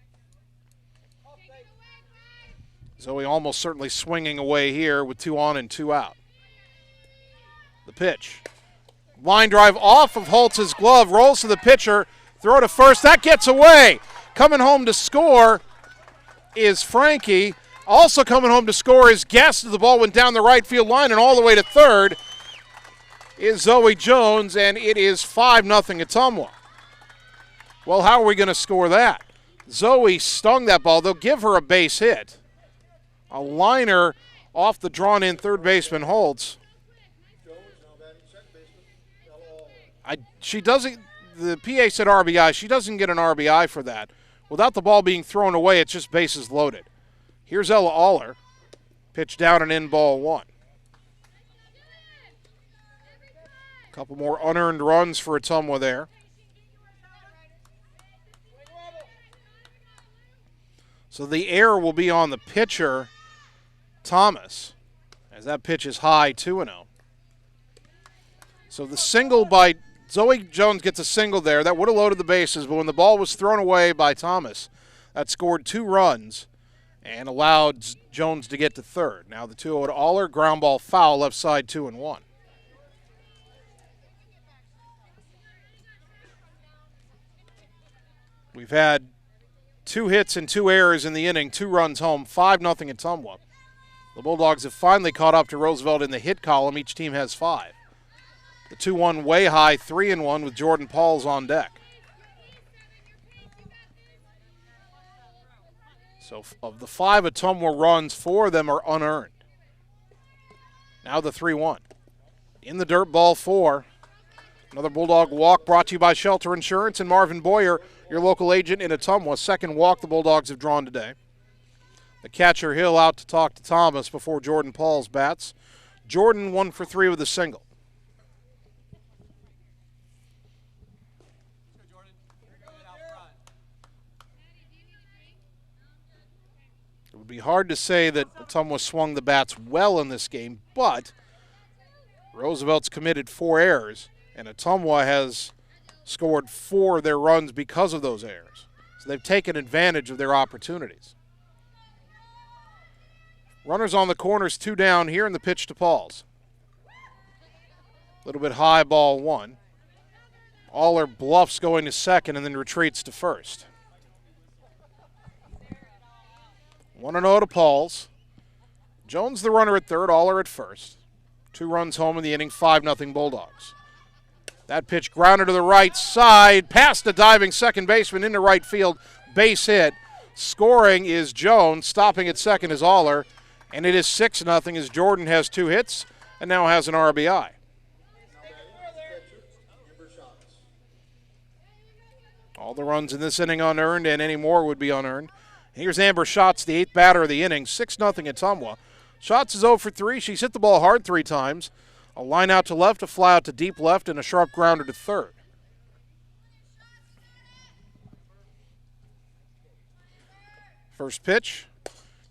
S2: Zoe almost certainly swinging away here with 2 on and 2 out. The pitch. Line drive off of Holtz's glove, rolls to the pitcher, throw to first. That gets away. Coming home to score is Frankie. Also coming home to score is Guest. The ball went down the right field line and all the way to third is Zoe Jones, and it is 5-0 Ottumwa. Well, how are we going to score that? Zoe stung that ball. They'll give her a base hit. A liner off the drawn-in third baseman Holtz. She doesn't. The PA said RBI. She doesn't get an RBI for that. without the ball being thrown away, it's just bases loaded. Here's Ella Aller. Pitch down and in, ball one. A couple more unearned runs for Ottumwa there. So the error will be on the pitcher, Thomas, as that pitch is high, 2-0. So the single by Zoe Jones gets a single there. That would have loaded the bases, but when the ball was thrown away by Thomas, that scored 2 runs and allowed Jones to get to third. Now the 2-0 to Aller, ground ball foul, left side, 2-1. We've had 2 hits and 2 errors in the inning, 2 runs home, 5-0 Ottumwa. The Bulldogs have finally caught up to Roosevelt in the hit column. Each team has 5. The 2-1 way high, 3-1 with Jordan Pauls on deck. So of the 5 Ottumwa runs, 4 of them are unearned. Now the 3-1. In the dirt, ball 4. Another Bulldog walk brought to you by Shelter Insurance and Marvin Boyer, your local agent in Ottumwa. Second walk the Bulldogs have drawn today. The catcher Hill out to talk to Thomas before Jordan Pauls bats. Jordan 1 for 3 with a single. It would be hard to say that Ottumwa swung the bats well in this game, but Roosevelt's committed 4 errors, and Ottumwa has scored 4 of their runs because of those errors. So they've taken advantage of their opportunities. Runners on the corners, 2 down here, and the pitch to Pauls. A little bit high, ball 1. Aller bluffs going to second and then retreats to first. 1-0 to Pauls. Jones the runner at third, Aller at first. 2 runs home in the inning, 5-0 Bulldogs. That pitch grounded to the right side, past the diving second baseman into right field, base hit. Scoring is Jones, stopping at second is Aller, and it is 6-0 as Jordan has 2 hits and now has an RBI. All the runs in this inning unearned, and any more would be unearned. Here's Amber Schatz, the 8th batter of the inning, 6-0 Ottumwa. Schatz is 0 for 3. She's hit the ball hard 3 times. A line out to left, a fly out to deep left, and a sharp grounder to third. First pitch,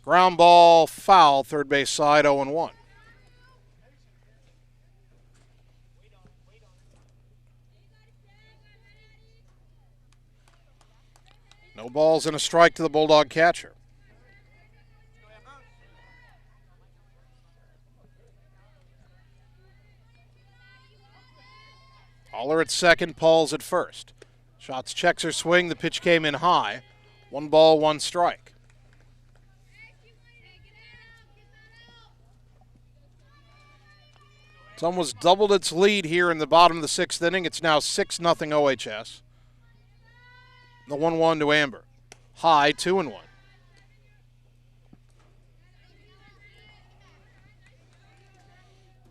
S2: ground ball foul, third base side, 0-1. No balls and a strike to the Bulldog catcher. Aller at second, Pauls at first. Schatz checks her swing. The pitch came in high. 1 ball, 1 strike. Ottumwa's doubled its lead here in the bottom of the 6th inning. It's now 6-0 OHS. The 1-1 to Amber. High, 2-1.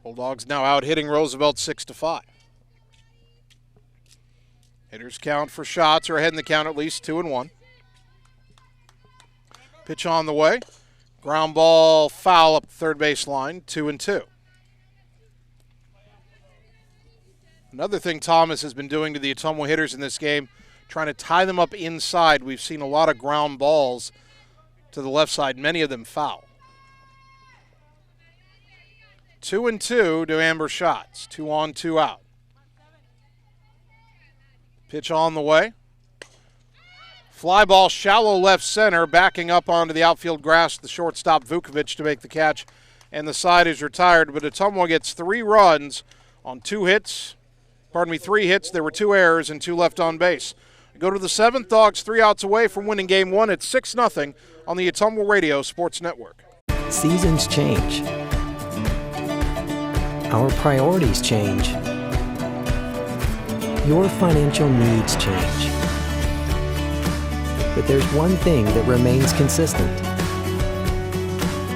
S2: Bulldogs now out hitting Roosevelt 6-5. Hitters count for shots, or ahead in the count at least, 2-1. Pitch on the way. Ground ball foul up the third base line, 2-2. Another thing Thomas has been doing to the Ottumwa hitters in this game, trying to tie them up inside. We've seen a lot of ground balls to the left side, many of them foul. 2-2 to Amber Schatz, 2 on, 2 out. Pitch on the way. Fly ball shallow left center, backing up onto the outfield grass, the shortstop Vukovic to make the catch, and the side is retired. But Ottumwa gets 3 runs on 3 hits. There were 2 errors and 2 left on base. Go to the 7th, Dogs 3 outs away from winning game 1 at 6-0 on the Ottumwa Radio Sports Network.
S8: Seasons change. Our priorities change. Your financial needs change. But there's one thing that remains consistent.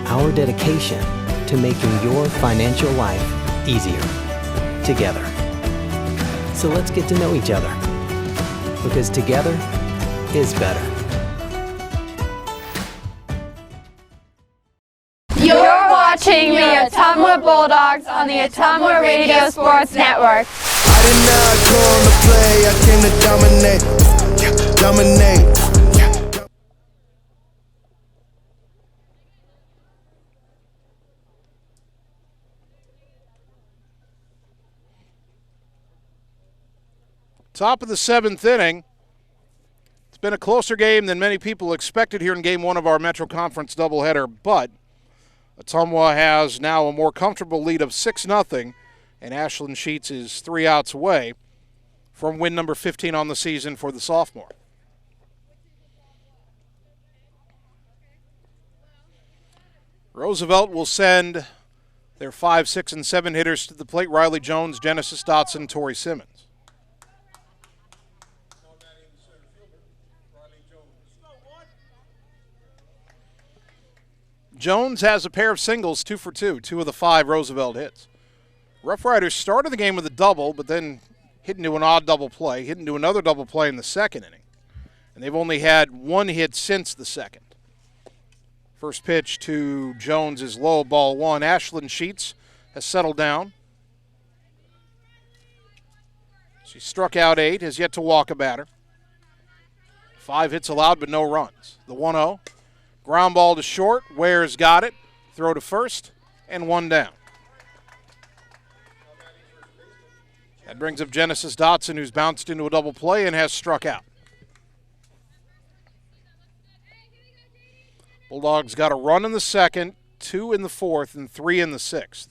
S8: Our dedication to making your financial life easier together. So let's get to know each other, because together is better.
S9: watching the Ottumwa Bulldogs on the Ottumwa Radio Sports Network.
S6: I did not come to play, I came to dominate.
S2: Top of the 7th inning. It's been a closer game than many people expected here in Game 1 of our Metro Conference doubleheader, but Ottumwa has now a more comfortable lead of 6-0, and Ashlyn Sheets is 3 outs away from win number 15 on the season for the sophomore. Roosevelt will send their 5, 6, and 7 hitters to the plate. Riley Jones, Genesis Dotson, Tori Simmons. Jones has a pair of singles, 2 for 2, 2 of the 5 Roosevelt hits. Roughriders started the game with a double, but then hit into an odd double play, hit into another double play in the 2nd inning. And they've only had 1 hit since the 2nd. First pitch to Jones is low, ball 1. Ashlyn Sheets has settled down. She struck out 8, has yet to walk a batter. 5 hits allowed, but no runs. The 1-0. Ground ball to short. Ware's got it. Throw to first, and 1 down. That brings up Genesis Dotson, who's bounced into a double play and has struck out. Bulldogs got a run in the 2nd, 2 in the 4th, and 3 in the 6th.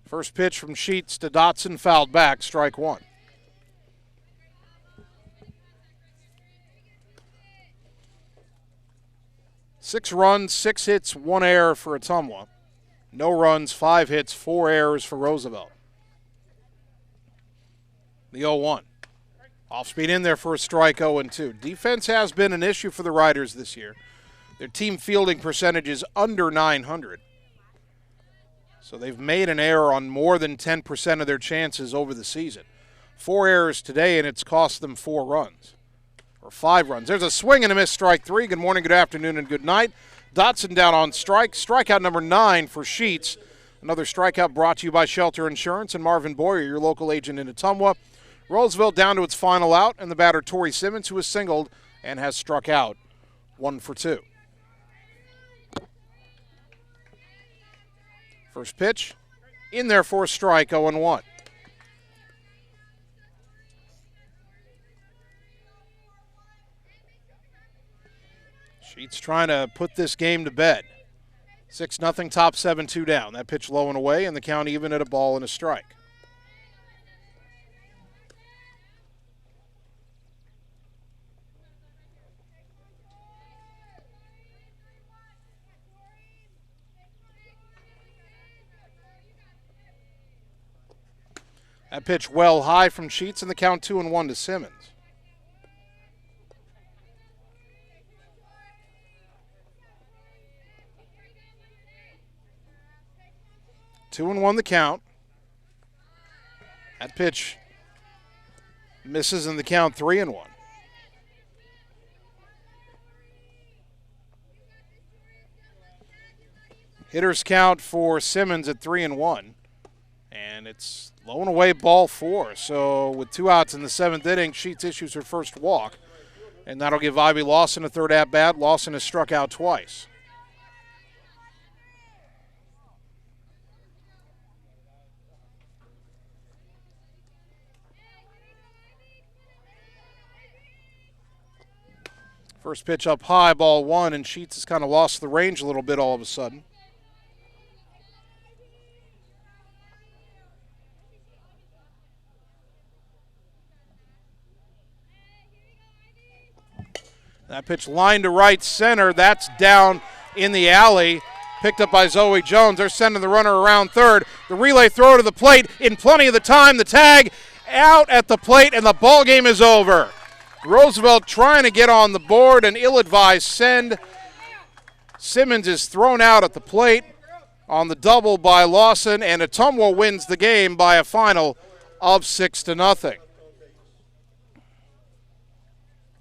S2: First pitch from Sheets to Dotson, fouled back, strike 1. Six runs, 6 hits, 1 error for Ottumwa. No runs, 5 hits, 4 errors for Roosevelt. The 0-1. Off speed in there for a strike, 0-2. Defense has been an issue for the Riders this year. Their team fielding percentage is under 900. So they've made an error on more than 10% of their chances over the season. 4 errors today, and it's cost them 4 runs. Or 5 runs. There's a swing and a miss, strike 3. Good morning, good afternoon, and good night. Dotson down on strike. Strikeout number 9 for Sheets. Another strikeout brought to you by Shelter Insurance and Marvin Boyer, your local agent in Ottumwa. Roosevelt down to its final out, and the batter Tori Simmons, who has singled and has struck out 1 for 2. First pitch, in there for a strike, 0-1. Sheets trying to put this game to bed. 6-0, top 7, 2 down. That pitch low and away, and the count even at a ball and a strike. That pitch well high from Sheets, and the count 2-1 to Simmons. Two and 1 the count. That pitch misses in the count 3-1. Hitters count for Simmons at 3-1. And it's low and away, ball 4. So with 2 outs in the 7th inning, Sheets issues her first walk. And that'll give Ivy Lawson a third at-bat. Lawson has struck out twice. First pitch up high, ball 1, and Sheets has kind of lost the range a little bit all of a sudden. That pitch lined to right center. That's down in the alley. Picked up by Zoe Jones. They're sending the runner around third. The relay throw to the plate in plenty of the time. The tag out at the plate, and the ball game is over. Roosevelt trying to get on the board, an ill-advised send. Simmons is thrown out at the plate on the double by Lawson, and Ottumwa wins the game by a final of 6-0.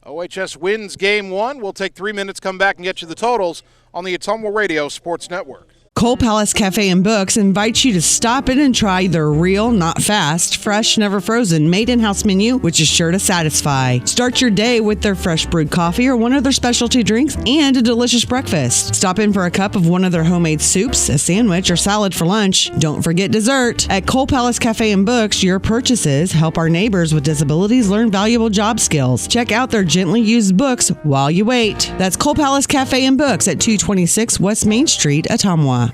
S2: OHS wins game 1. We'll take 3 minutes, come back and get you the totals on the Ottumwa Radio Sports Network.
S17: Coal Palace Cafe and Books invites you to stop in and try their real, not fast, fresh, never frozen, made-in-house menu, which is sure to satisfy. Start your day with their fresh brewed coffee or one of their specialty drinks and a delicious breakfast. Stop in for a cup of one of their homemade soups, a sandwich, or salad for lunch. Don't forget dessert. At Coal Palace Cafe and Books, your purchases help our neighbors with disabilities learn valuable job skills. Check out their gently used books while you wait. That's Coal Palace Cafe and Books at 226 West Main Street, Ottumwa.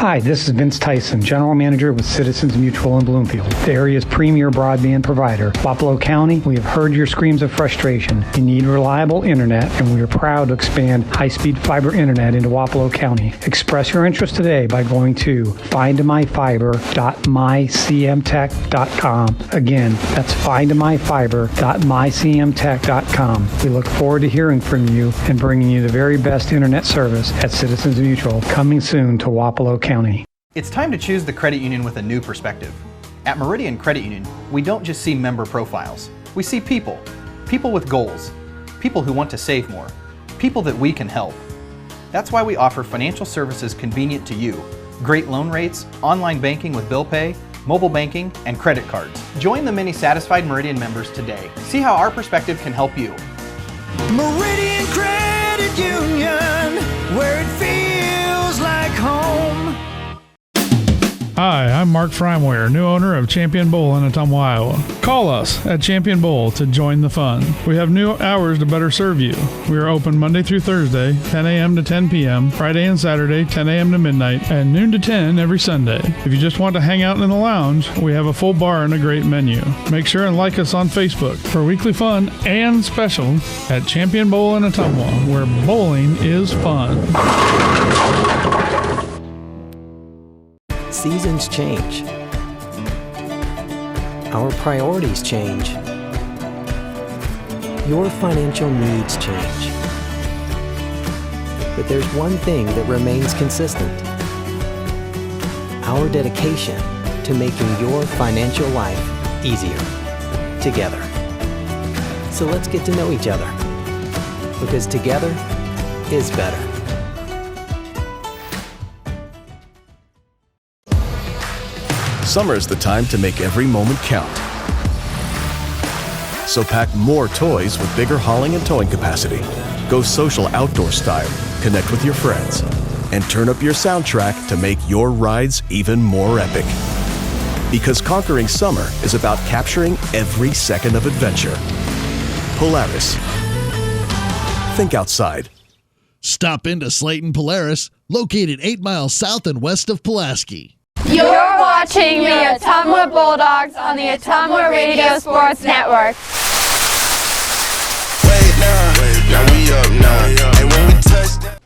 S14: Hi, this is Vince Tyson, General Manager with Citizens Mutual in Bloomfield, the area's premier broadband provider. Wapello County, we have heard your screams of frustration. You need reliable internet, and we are proud to expand high-speed fiber internet into Wapello County. Express your interest today by going to findmyfiber.mycmtech.com. Again, that's findmyfiber.mycmtech.com. We look forward to hearing from you and bringing you the very best internet service at Citizens Mutual, coming soon to Wapello County.
S5: It's time to choose the credit union with a new perspective. At Meridian Credit Union, we don't just see member profiles. We see people. People with goals. People who want to save more. People that we can help. That's why we offer financial services convenient to you. Great loan rates, online banking with bill pay, mobile banking, and credit cards. Join the many satisfied Meridian members today. See how our perspective can help you.
S6: Meridian Credit Union, where it feels like home.
S18: Hi, I'm Mark Freimweyer, new owner of Champion Bowl in Ottumwa, Iowa. Call us at Champion Bowl to join the fun. We have new hours to better serve you. We are open Monday through Thursday, 10 a.m. to 10 p.m., Friday and Saturday, 10 a.m. to midnight, and noon to 10 every Sunday. If you just want to hang out in the lounge, we have a full bar and a great menu. Make sure and like us on Facebook for weekly fun and special at Champion Bowl in Ottumwa, where bowling is fun.
S8: Seasons change. Our priorities change. Your financial needs change. But there's one thing that remains consistent: our dedication to making your financial life easier together. So let's get to know each other, because together is better.
S3: Summer is the time to make every moment count. So pack more toys with bigger hauling and towing capacity. Go social outdoor style, connect with your friends, and turn up your soundtrack to make your rides even more epic. Because conquering summer is about capturing every second of adventure. Polaris. Think outside.
S4: Stop into Slayton Polaris, located 8 miles south and west of Pulaski.
S9: You're watching the Ottumwa Bulldogs on the Ottumwa Radio Sports Network.
S6: Wait now we up now. And when we touch down.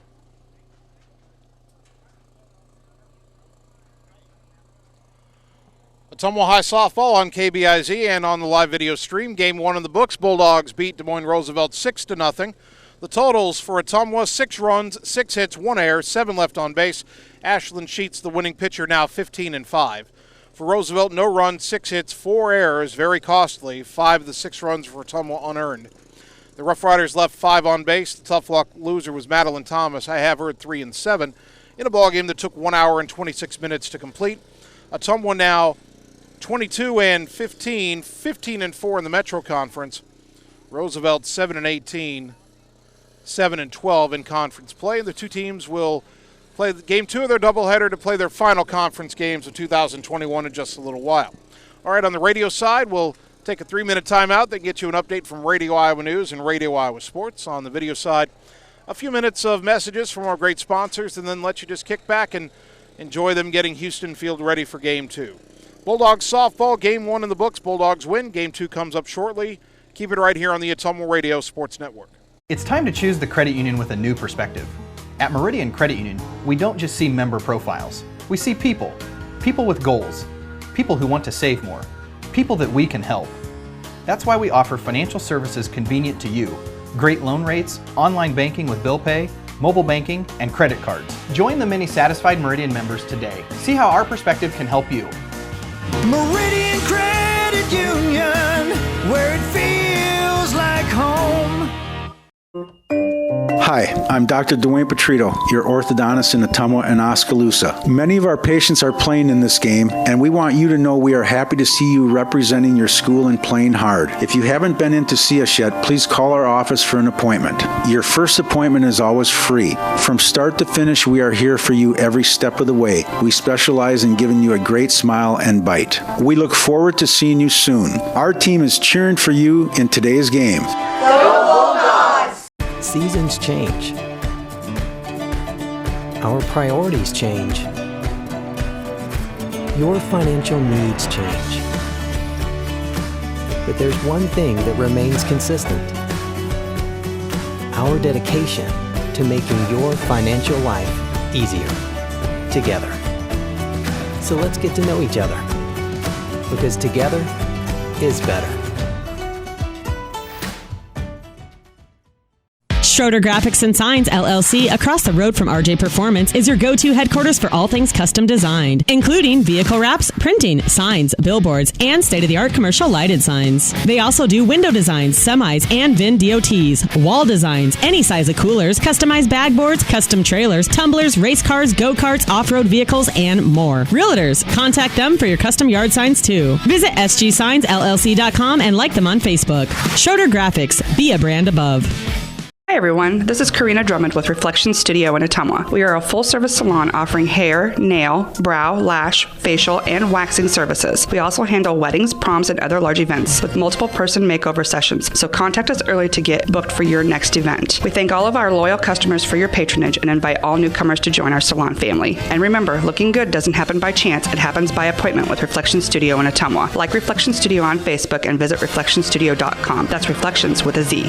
S2: Ottumwa High Softball on KBIZ and on the live video stream. Game 1 in the books. Bulldogs beat Des Moines Roosevelt 6-0. The totals for Ottumwa: 6 runs, 6 hits, 1 error, 7 left on base. Ashlyn Sheets, the winning pitcher, now 15-5. For Roosevelt, no runs, 6 hits, 4 errors, very costly. 5 of the 6 runs for Ottumwa unearned. The Roughriders left 5 on base. The tough luck loser was Madeline Thomas. I have her at 3-7 in a ballgame that took 1 hour and 26 minutes to complete. Ottumwa now 22-15, 15-4 in the Metro Conference. Roosevelt 7-18. 7-12 in conference play. The two teams will play game 2 of their doubleheader to play their final conference games of 2021 in just a little while. All right, on the radio side, we'll take a 3-minute timeout that gets you an update from Radio Iowa News and Radio Iowa Sports. On the video side, a few minutes of messages from our great sponsors, and then let you just kick back and enjoy them getting Houston Field ready for game 2. Bulldogs softball, game 1 in the books. Bulldogs win. Game 2 comes up shortly. Keep it right here on the Ottumwa Radio Sports Network.
S5: It's time to choose the credit union with a new perspective. At Meridian Credit Union, we don't just see member profiles. We see people. People with goals. People who want to save more. People that we can help. That's why we offer financial services convenient to you. Great loan rates, online banking with bill pay, mobile banking, and credit cards. Join the many satisfied Meridian members today. See how our perspective can help you.
S6: Meridian Credit Union, where it feels like home.
S7: Hi, I'm Dr. Dwayne Petrito, your orthodontist in Ottumwa and Oskaloosa. Many of our patients are playing in this game, and we want you to know we are happy to see you representing your school and playing hard. If you haven't been in to see us yet, please call our office for an appointment. Your first appointment is always free. From start to finish, we are here for you every step of the way. We specialize in giving you a great smile and bite. We look forward to seeing you soon. Our team is cheering for you in today's game.
S9: Go Bulldogs!
S8: Seasons change. Our priorities change. Your financial needs change. But there's one thing that remains consistent: our dedication to making your financial life easier together. So let's get to know each other, because together is better.
S10: Schroeder Graphics and Signs, LLC, across the road from RJ Performance, is your go-to headquarters for all things custom designed, including vehicle wraps, printing, signs, billboards, and state-of-the-art commercial lighted signs. They also do window designs, semis, and VIN DOTs, wall designs, any size of coolers, customized bag boards, custom trailers, tumblers, race cars, go-karts, off-road vehicles, and more. Realtors, contact them for your custom yard signs, too. Visit sgsignsllc.com and like them on Facebook. Schroeder Graphics, be a brand above.
S11: Hi everyone, this is Karina Drummond with Reflection Studio in Ottumwa. We are a full-service salon offering hair, nail, brow, lash, facial, and waxing services. We also handle weddings, proms, and other large events with multiple person makeover sessions, so contact us early to get booked for your next event. We thank all of our loyal customers for your patronage and invite all newcomers to join our salon family. And remember, looking good doesn't happen by chance, it happens by appointment with Reflection Studio in Ottumwa. Like Reflection Studio on Facebook and visit reflectionstudio.com. That's Reflections with a Z.